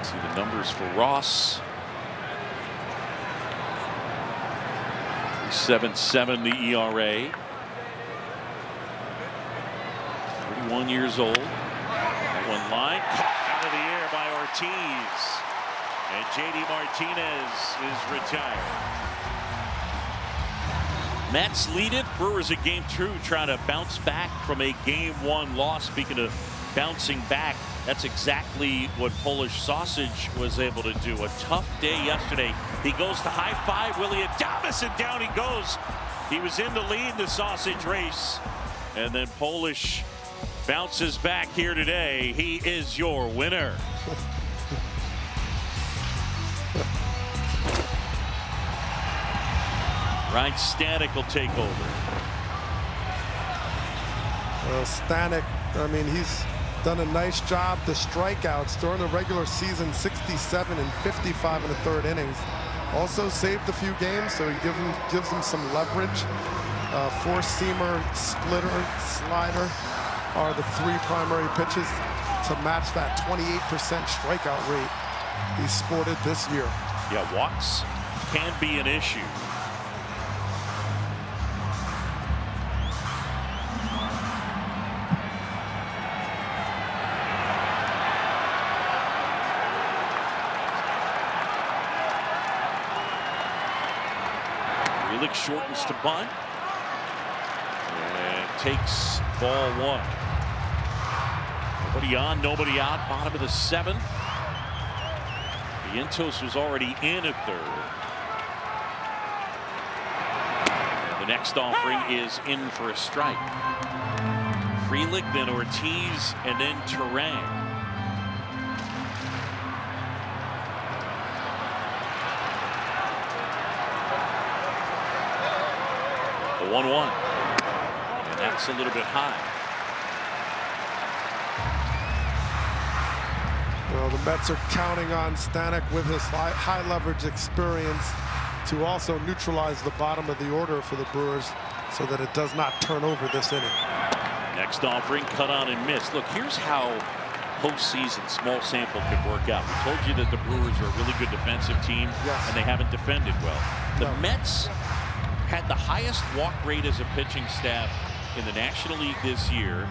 See the numbers for Ross. 7.7 the ERA. 31 years old. That one line caught out of the air by Ortiz. And JD Martinez is retired. Mets lead it. Brewers at game 2 trying to bounce back from a game 1 loss. Speaking of bouncing back, that's exactly what Polish Sausage was able to do. A tough day yesterday. He goes to high five Willie Adames, and down he goes. He was in the lead in the Sausage race. And then Polish bounces back here today. He is your winner. Ryan Stanek will take over. Stanek, I mean, he's done a nice job. The strikeouts during the regular season, 67 and 55 in the 3rd innings. Also saved a few games, so he gives him some leverage. Four-seamer, splitter, slider are the 3 primary pitches to match that 28% strikeout rate he sported this year. Yeah, walks can be an issue. Shortens to bunt and takes ball 1. Nobody on, nobody out. Bottom of the 7th. Vientos was already in at 3rd. And the next offering is in for a strike. Frelick, then Ortiz, and then Terang. The 1-1, and that's a little bit high. know, the Mets are counting on Stanek with his high leverage experience to also neutralize the bottom of the order for the Brewers so that it does not turn over this inning. Next offering, cut on and miss. Look, here's how postseason small sample could work out. We told you that the Brewers are a really good defensive team, yes, and they haven't defended well. The no. Mets had the highest walk rate as a pitching staff in the National League this year,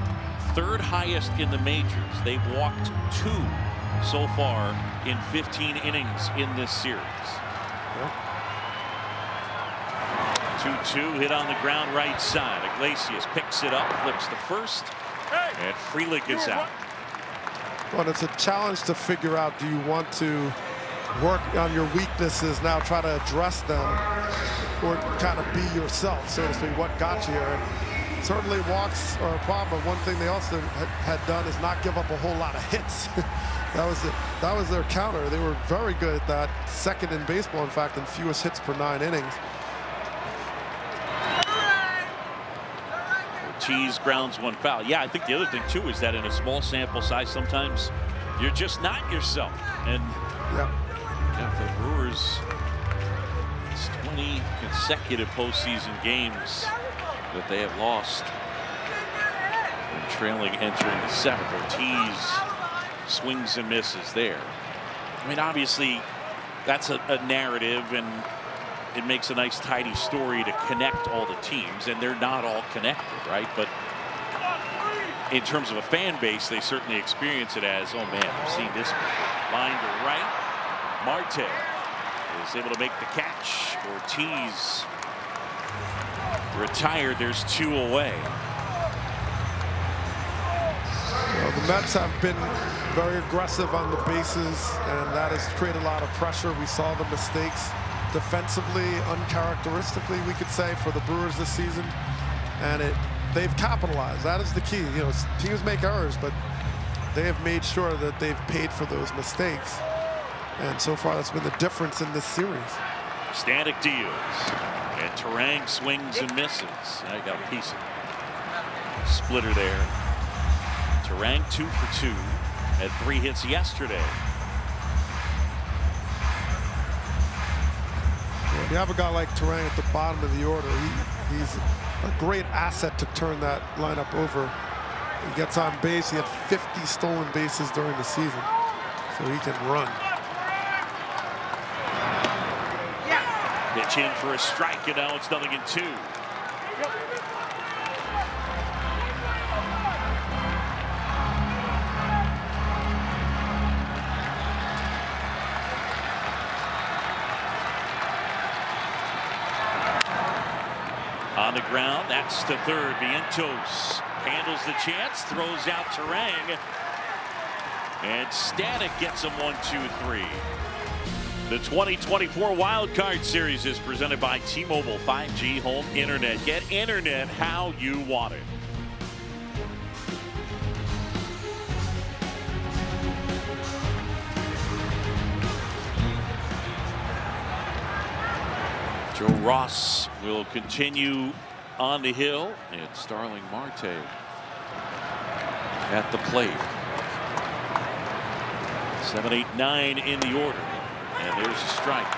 third highest in the majors. They've walked 2 so far in 15 innings in this series. 2-2 hit on the ground right side. Iglesias picks it up, flips to first, and Frelick is out. Well, it's a challenge to figure out, do you want to work on your weaknesses now, try to address them, or kind of be yourself, so to speak, what got you here? And certainly walks are a problem, but one thing they also had done is not give up a whole lot of hits. That was their counter. They were very good at that, second in baseball, in fact, in fewest hits per 9 innings. Ortiz grounds one foul. Yeah, I think the other thing too is that in a small sample size, sometimes you're just not yourself. And for the Brewers, it's 20 consecutive postseason games that they have lost. And trailing entering the 7th. Ortiz swings and misses there. I mean, obviously, that's a narrative, and it makes a nice tidy story to connect all the teams, and they're not all connected, right? But in terms of a fan base, they certainly experience it as, oh man, I've seen this before. Line to right. Marte is able to make the catch. Ortiz retired. There's 2 away. Well, the Mets have been very aggressive on the bases, and that has created a lot of pressure. We saw the mistakes defensively, uncharacteristically, we could say, for the Brewers this season, and they've capitalized. That is the key. You know, teams make errors, but they have made sure that they've paid for those mistakes, and so far that's been the difference in this series. Stanek deals, and Turang swings and misses. I got a piece of it. Splitter there. Turang 2 for 2, had 3 hits yesterday. When you have a guy like Turang at the bottom of the order, he's a great asset to turn that lineup over. He gets on base. He had 50 stolen bases during the season, so he can run. Pitch in for a strike, and now it's 0-2. On the ground, that's to third. Vientos handles the chance, throws out Turang, and Stanek gets him 1-2-3. The 2024 Wild Card Series is presented by T-Mobile 5G Home Internet. Get internet how you want it. Joe Ross will continue on the hill, and Starling Marte at the plate. 7, 8, 9 in the order, and there's a strike.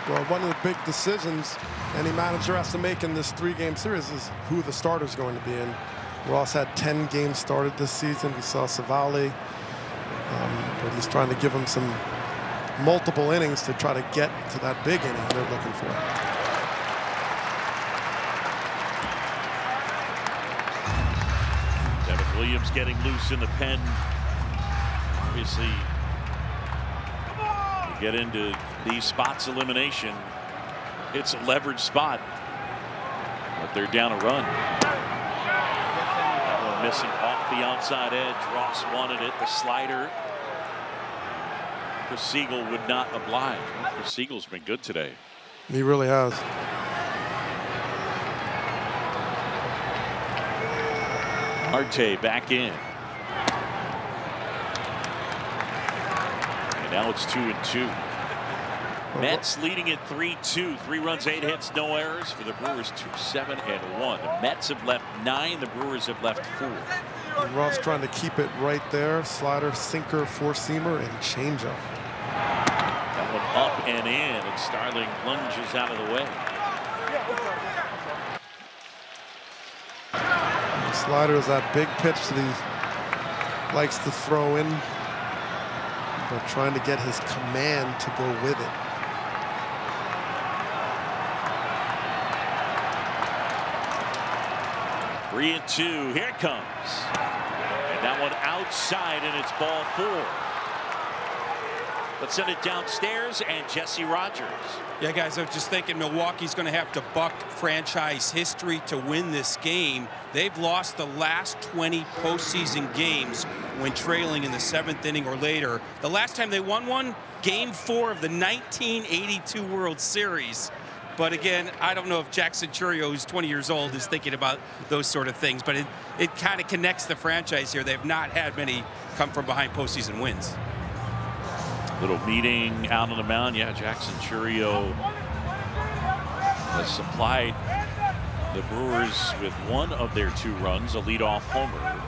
Well, one of the big decisions any manager has to make in this 3-game series is who the starter's going to be in. Ross had 10 games started this season. We saw Savali, but he's trying to give him some multiple innings to try to get to that big inning they're looking for. Devin Williams getting loose in the pen. Obviously, you get into these spots elimination, it's a leverage spot, but they're down a run. That one missing off the outside edge. Ross wanted it. The slider. Chris Siegel would not oblige. Chris Siegel's been good today. He really has. Marte back in. And now it's 2-2. Mets leading at 3-2. 3 runs, 8 hits, no errors for the Brewers. 2-7-1. The Mets have left 9. The Brewers have left 4. Russ trying to keep it right there. Slider, sinker, four-seamer, and changeup. That one up and in, and Starling lunges out of the way. The slider is that big pitch that he likes to throw in, but trying to get his command to go with it. Three and two, here it comes. And that one outside, and it's ball 4. Let's send it downstairs, and Jesse Rogers. Yeah, guys, I was just thinking Milwaukee's going to have to buck franchise history to win this game. They've lost the last 20 postseason games when trailing in the 7th inning or later. The last time they won one, Game 4 of the 1982 World Series. But again, I don't know if Jack Centurio, who's 20 years old, is thinking about those sort of things. But it kind of connects the franchise here. They've not had many come from behind postseason wins. Little meeting out on the mound. Yeah, Jack Centurio has supplied the Brewers with one of their 2 runs, a leadoff homer.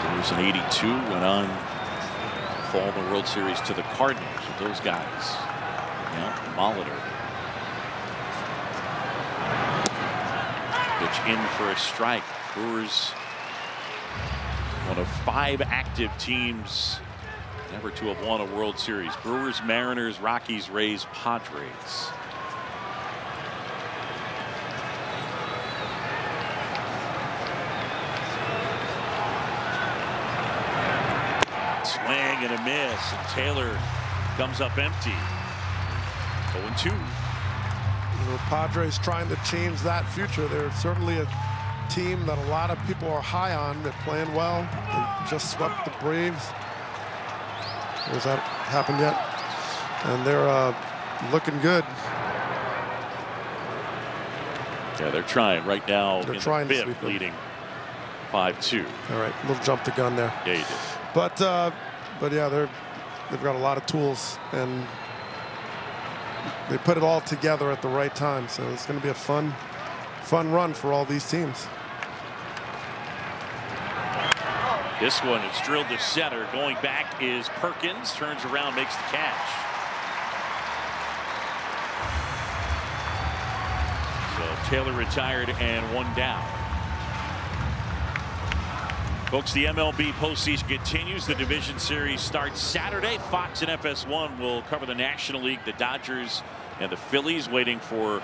Brewers in '82 went on to fall in the World Series to the Cardinals with those guys. Yeah, Molitor. Pitch in for a strike. Brewers, one of 5 active teams never to have won a World Series. Brewers, Mariners, Rockies, Rays, Padres. Swing and a miss, and Taylor comes up empty. 0-2. The Padres trying to change that future. They're certainly a team that a lot of people are high on. They're playing well. They just swept the Braves. Has that happened yet? And they're looking good. Yeah, they're trying right now. They're in trying the to 5th, sweep them. leading 5-2. All right, little jump the gun there. Yeah, you did. But yeah, they've got a lot of tools, and they put it all together at the right time. So it's going to be a fun run for all these teams. This one is drilled to center. Going back is Perkins. Turns around, makes the catch. So Taylor retired and 1 down. Folks, the MLB postseason continues. The division series starts Saturday. Fox and FS1 will cover the National League. The Dodgers and the Phillies waiting for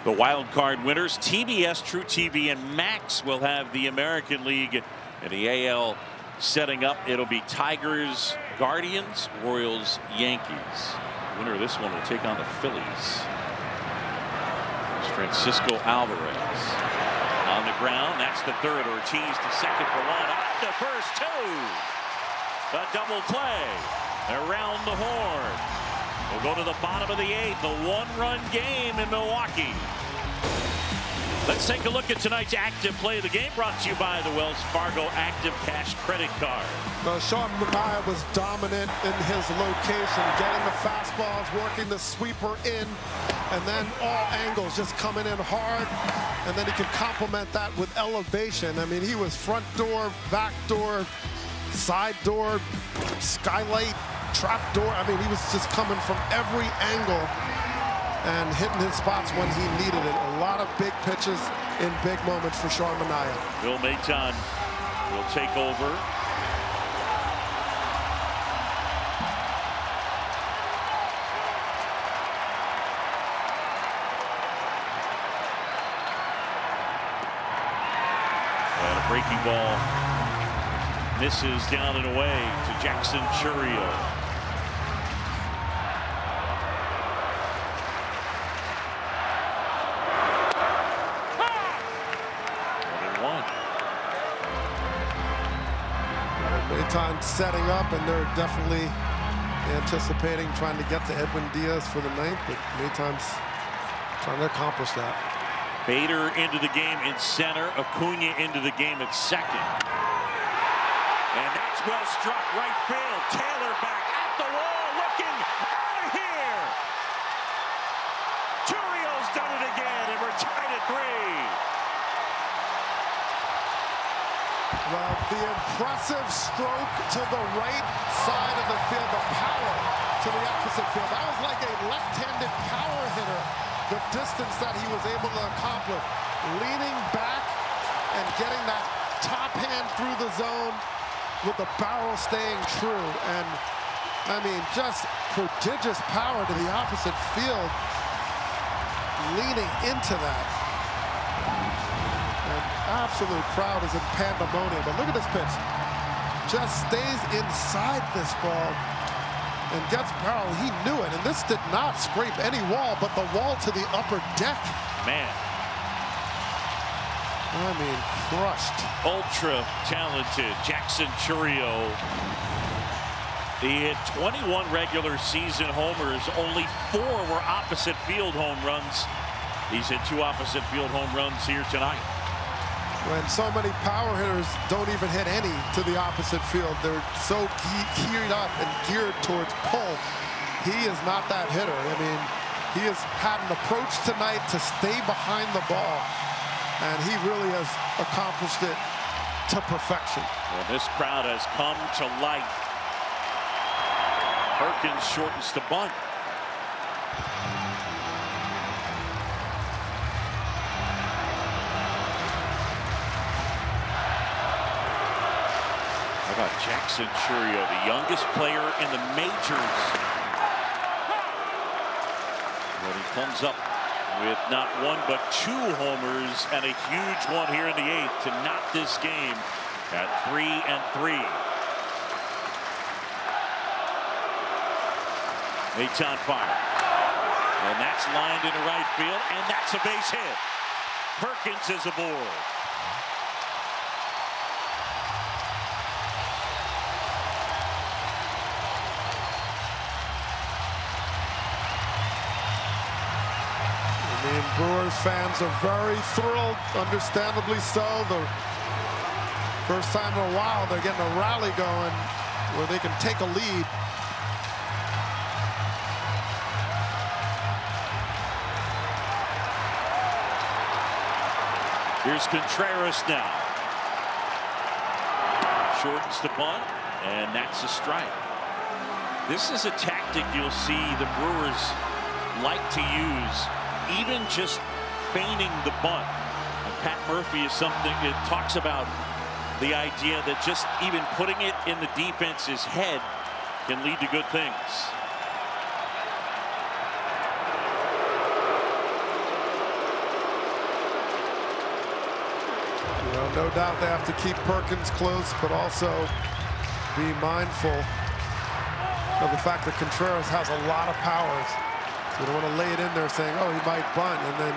the wild card winners. TBS, True TV, and Max will have the American League and the AL setting up. It'll be Tigers, Guardians, Royals, Yankees. The winner of this one will take on the Phillies. There's Francisco Alvarez. On the ground, that's the 3rd. Ortiz to 2nd for 1. On to first, 2. The double play around the horn. We'll go to the bottom of the 8th. The 1-run game in Milwaukee. Let's take a look at tonight's active play of the game, brought to you by the Wells Fargo Active Cash Credit Card. Sean Manaea was dominant in his location, getting the fastballs, working the sweeper in, and then all angles just coming in hard, and then he can complement that with elevation. I mean, he was front door, back door, side door, skylight, trap door. I mean, he was just coming from every angle and hitting his spots when he needed it. A lot of big pitches in big moments for Sean Manaea. Bill Maton will take over. And a breaking ball misses down and away to Jackson Churio. Maton setting up, and they're definitely anticipating trying to get to Edwin Diaz for the 9th, but Maton's trying to accomplish that. Bader into the game in center, Acuna into the game at 2nd. And that's well struck, right field. Taylor back at the wall, looking out of here. done it again, and we're tied at 3. Well, the impressive stroke to the right side of the field, the power to the opposite field. That was like a left-handed power hitter, the distance that he was able to accomplish. Leaning back and getting that top hand through the zone with the barrel staying true. And, I mean, just prodigious power to the opposite field, leaning into that. Absolute crowd is in pandemonium, but look at this pitch. Just stays inside this ball and gets barrel. He knew it, and this did not scrape any wall, but the wall to the upper deck. Man. I mean, crushed. Ultra talented Jackson Chourio. He hit 21 regular season homers. Only 4 were opposite field home runs. He's hit 2 opposite field home runs here tonight. When so many power hitters don't even hit any to the opposite field, they're so geared up and geared towards pull. He is not that hitter. I mean, he has had an approach tonight to stay behind the ball, and he really has accomplished it to perfection. Well, this crowd has come to life. Perkins shortens the bunt. How about Jackson Chourio, the youngest player in the majors? When he comes up with not 1 but 2 homers and a huge one here in the 8th to knock this game at 3-3. Nate's on fire. And that's lined into right field, and that's a base hit. Perkins is aboard. Brewers fans are very thrilled, understandably so. The first time in a while they're getting a rally going where they can take a lead. Here's Contreras now. Shortens the bunt, and that's a strike. This is a tactic you'll see the Brewers like to use. Even just feigning the bunt. And Pat Murphy is something that talks about the idea that just even putting it in the defense's head can lead to good things. You know, no doubt they have to keep Perkins close, but also be mindful of the fact that Contreras has a lot of powers. So they don't want to lay it in there saying, oh, he might bunt, and then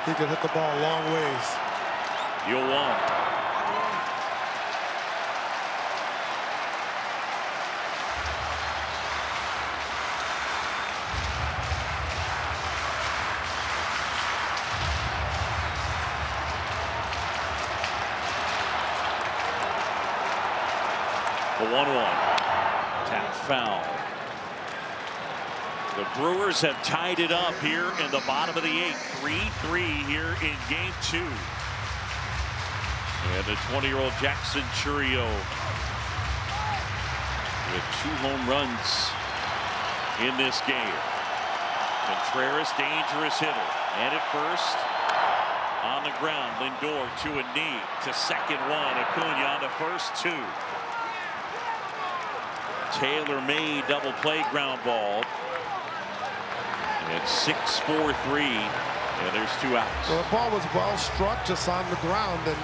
he could hit the ball a long ways. You'll want. The 1-1. Tap foul. The Brewers have tied it up here in the bottom of the 8th. 3-3 here in game 2. And the 20-year-old Jackson Chourio with 2 home runs in this game. Contreras, dangerous hitter. And at first, on the ground, Lindor to a knee. To second one, Acuna on the first 2. Taylor-made double play ground ball. It's 6-4-3, and there's 2 outs. Well, the ball was well struck, just on the ground, and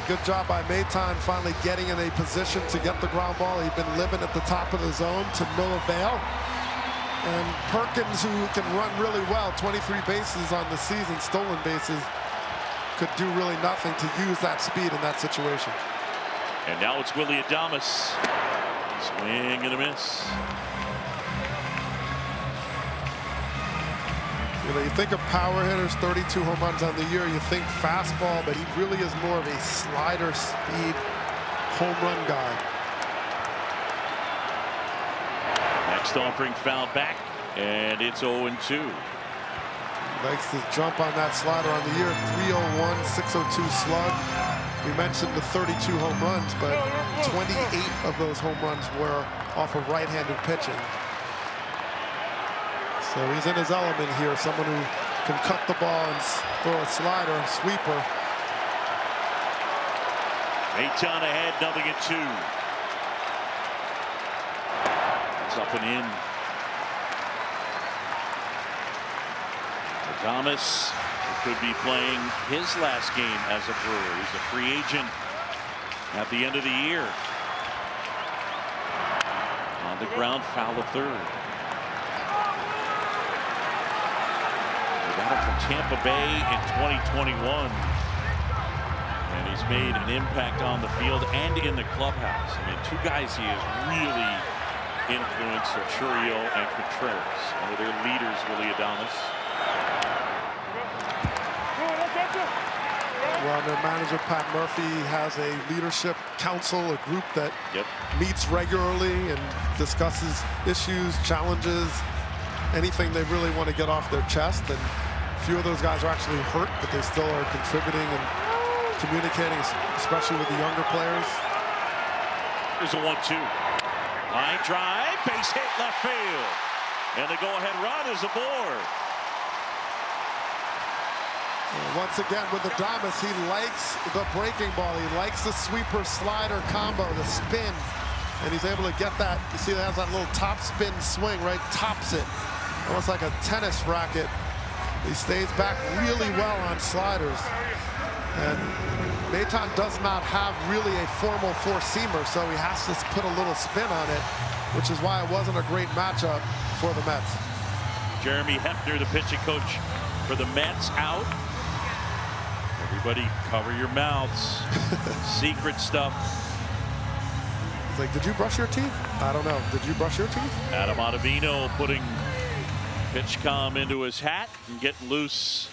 good job by Maton finally getting in a position to get the ground ball. He'd been living at the top of the zone to no avail. And Perkins, who can run really well, 23 bases on the season, stolen bases, could do really nothing to use that speed in that situation. And now it's Willy Adames. Swing and a miss. You think of power hitters, 32 home runs on the year, you think fastball, but he really is more of a slider speed home run guy. Next offering fouled back, and it's 0-2. Likes to jump on that slider on the year. 301, 602 slug. We mentioned the 32 home runs, but 28 of those home runs were off of right-handed pitching. So he's in his element here, someone who can cut the ball and throw a slider, sweeper. Maton ahead, 0-2. It's up and in. Thomas could be playing his last game as a Brewer. He's a free agent at the end of the year. On the ground, foul of third. They got him from Tampa Bay in 2021. And he's made an impact on the field and in the clubhouse. I mean, two guys he has really influenced are Churio and Contreras. One of their leaders, Willy Adames. Well, their manager, Pat Murphy, has a leadership council, a group that meets regularly and discusses issues, challenges, anything they really want to get off their chest. And a few of those guys are actually hurt, but they still are contributing and communicating, especially with the younger players. Here's a 1-2. Line drive, base hit left field. And the go-ahead run is aboard. Once again, with Adames, he likes the breaking ball. He likes the sweeper slider combo, the spin. And he's able to get that. You see, that has that little top spin swing, right? Tops it. Almost like a tennis racket. He stays back really well on sliders. And Maton does not have really a formal four-seamer, so he has to put a little spin on it, which is why it wasn't a great matchup for the Mets. Jeremy Hefner, the pitching coach for the Mets, out. Everybody cover your mouths. Secret stuff. It's like, did you brush your teeth? I don't know. Did you brush your teeth? Adam Ottavino putting PitchCom into his hat and getting loose.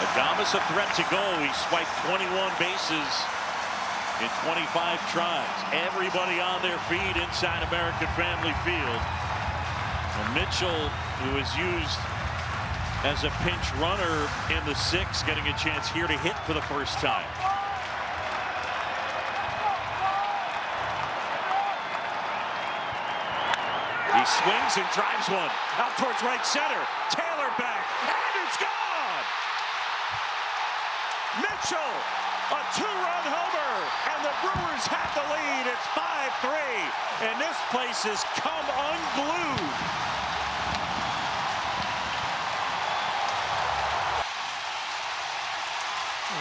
Adames a threat to go. He swiped 21 bases in 25 tries. Everybody on their feet inside American Family Field. Well, Mitchell, who is used as a pinch runner in the sixth, getting a chance here to hit for the first time. He swings and drives one out towards right center. Taylor back, and it's gone! Mitchell, a two-run homer, and the Brewers have the lead. It's 5-3, and this place has come unglued.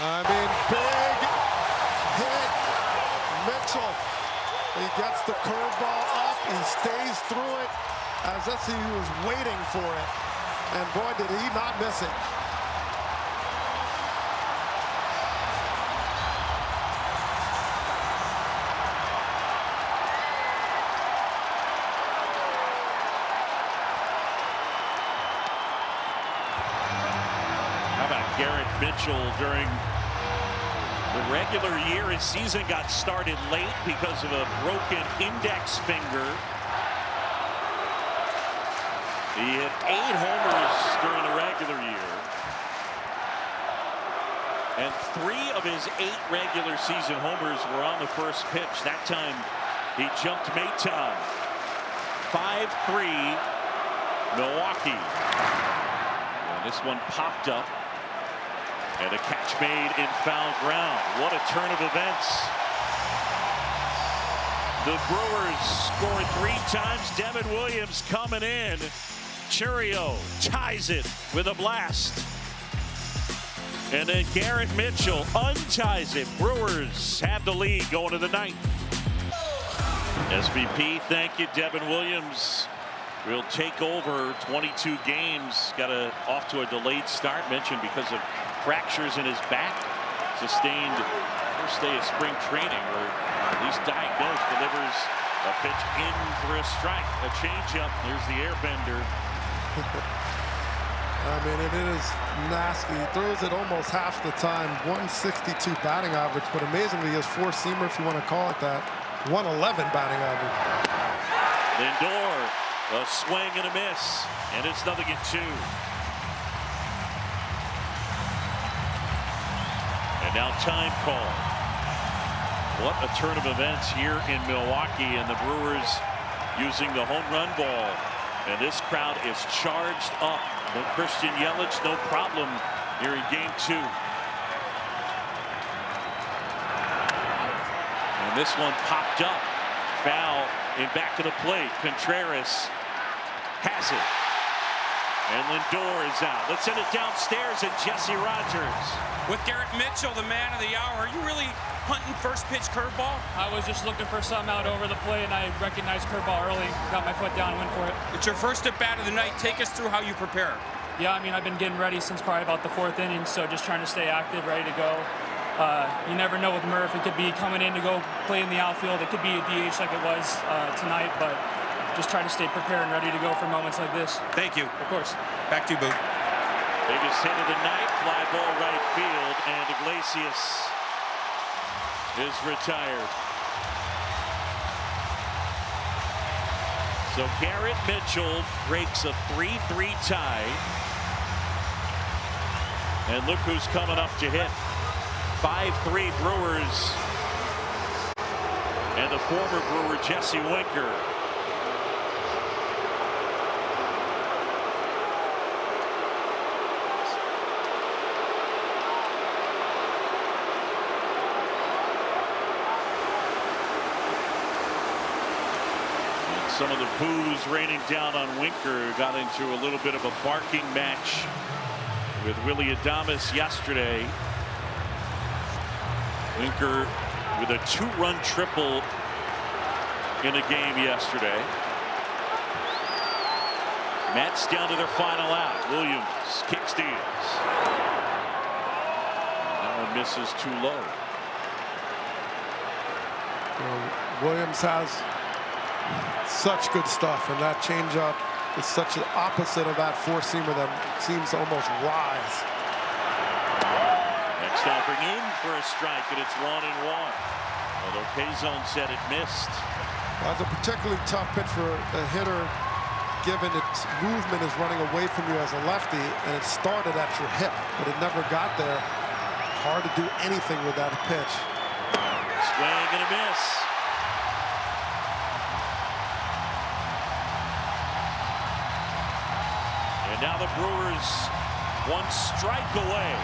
I mean, big hit. Mitchell, he gets the curveball up. He stays through it as if he was waiting for it. And boy, did he not miss it. Garrett Mitchell during the regular year. His season got started late because of a broken index finger. He hit 8 homers during the regular year. And 3 of his 8 regular season homers were on the first pitch. That time he jumped Maton. 5-3 Milwaukee. And this one popped up. And a catch made in foul ground. What a turn of events. The Brewers scored 3 times. Devin Williams coming in. Churio ties it with a blast. And then Garrett Mitchell unties it. Brewers have the lead going to the 9th. SVP, thank you. Devin Williams will take over 22 games. Got off to a delayed start, mentioned because of fractures in his back, sustained first day of spring training, or at least diagnosed. Delivers a pitch in for a strike, a changeup. There's the airbender. I mean, it is nasty. He throws it almost half the time. 162 batting average, but amazingly, his four-seamer, if you want to call it that, 111 batting average. Lindor, a swing and a miss, and it's 0-2. And now time call. What a turn of events here in Milwaukee, and the Brewers using the home run ball. And this crowd is charged up. No Christian Yelich, no problem here in game 2. And this one popped up. Foul in back of the plate. Contreras has it. And Lindor is out. Let's send it downstairs and Jesse Rogers. With Garrett Mitchell, the man of the hour, are you really hunting first pitch curveball? I was just looking for something out over the plate, and I recognized curveball early. Got my foot down and went for it. It's your first at bat of the night. Take us through how you prepare. Yeah, I mean, I've been getting ready since probably about the 4th inning, so just trying to stay active, ready to go. You never know with Murph. It could be coming in to go play in the outfield. It could be a DH like it was tonight, but just try to stay prepared and ready to go for moments like this. Thank you. Of course. Back to you, Boo. Biggest hit of the night, fly ball right field, and Iglesias is retired. So Garrett Mitchell breaks a 3-3 tie. And look who's coming up to hit. 5-3 Brewers. And the former Brewer, Jesse Winker. Some of the boos raining down on Winker. Got into a little bit of a barking match with Willie Adames yesterday. Winker with a 2-run triple in a game yesterday. Mets down to their final out. Williams kick steals. That one misses too low. Williams has such good stuff, and that changeup is such an opposite of that four-seamer that seems to almost rise. Next offering in for a strike, and it's 1-1. Although K-Zone said it missed. That's a particularly tough pitch for a hitter, given its movement is running away from you as a lefty, and it started at your hip, but it never got there. Hard to do anything with that pitch. Swing and a miss. And now the Brewers 1 strike away.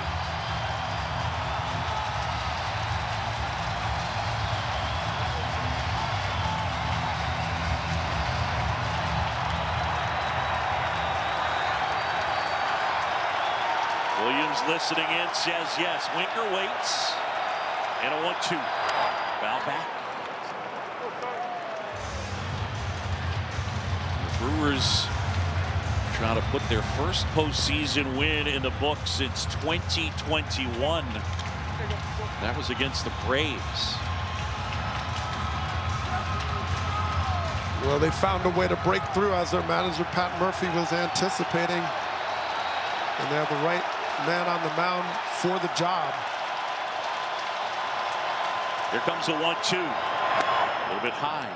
Williams listening in, says yes. Winker waits. And a 1-2. Foul back. The Brewers trying to put their first postseason win in the book since 2021. That was against the Braves. Well, they found a way to break through, as their manager Pat Murphy was anticipating. And they have the right man on the mound for the job. Here comes a 1-2. A little bit high.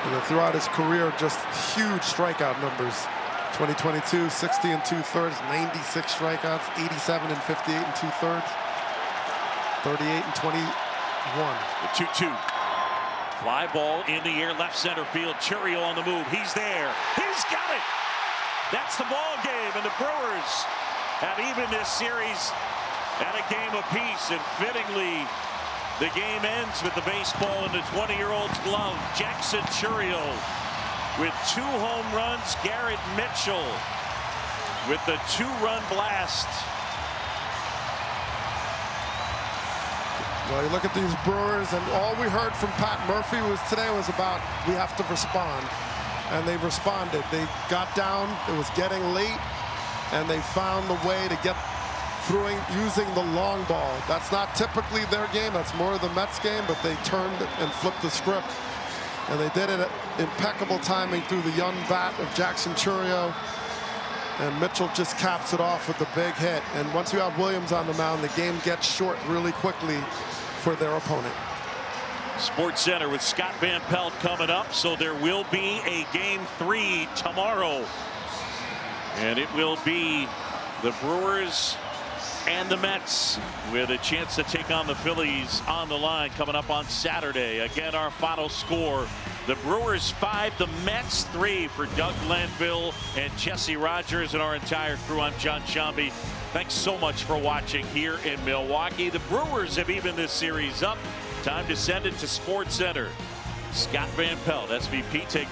And throughout his career, just huge strikeout numbers. 2022, 60 2/3, 96 strikeouts, 87 58 2/3, 38 21. The 2-2. Fly ball in the air, left center field. Churiel on the move. He's there. He's got it. That's the ball game, and the Brewers have evened this series at a game apiece, and fittingly, the game ends with the baseball in the 20-year-old's glove. Jackson Churiel with 2 home runs. Garrett Mitchell with the 2-run blast. Well, you look at these Brewers, and all we heard from Pat Murphy today was about, we have to respond. And they responded. They got down, it was getting late, and they found the way to get through using the long ball. That's not typically their game, that's more of the Mets game, but they turned and flipped the script. And they did it impeccable timing through the young bat of Jackson Churio. And Mitchell just caps it off with the big hit. And once you have Williams on the mound, the game gets short really quickly for their opponent. Sports Center with Scott Van Pelt coming up. So there will be a Game 3 tomorrow. And it will be the Brewers and the Mets with a chance to take on the Phillies on the line coming up on Saturday. Again, our final score: the Brewers 5, the Mets 3. For Doug Glanville and Jesse Rogers and our entire crew, I'm John Shambi. Thanks so much for watching here in Milwaukee. The Brewers have evened this series up. Time to send it to Sports Center. Scott Van Pelt, SVP, taking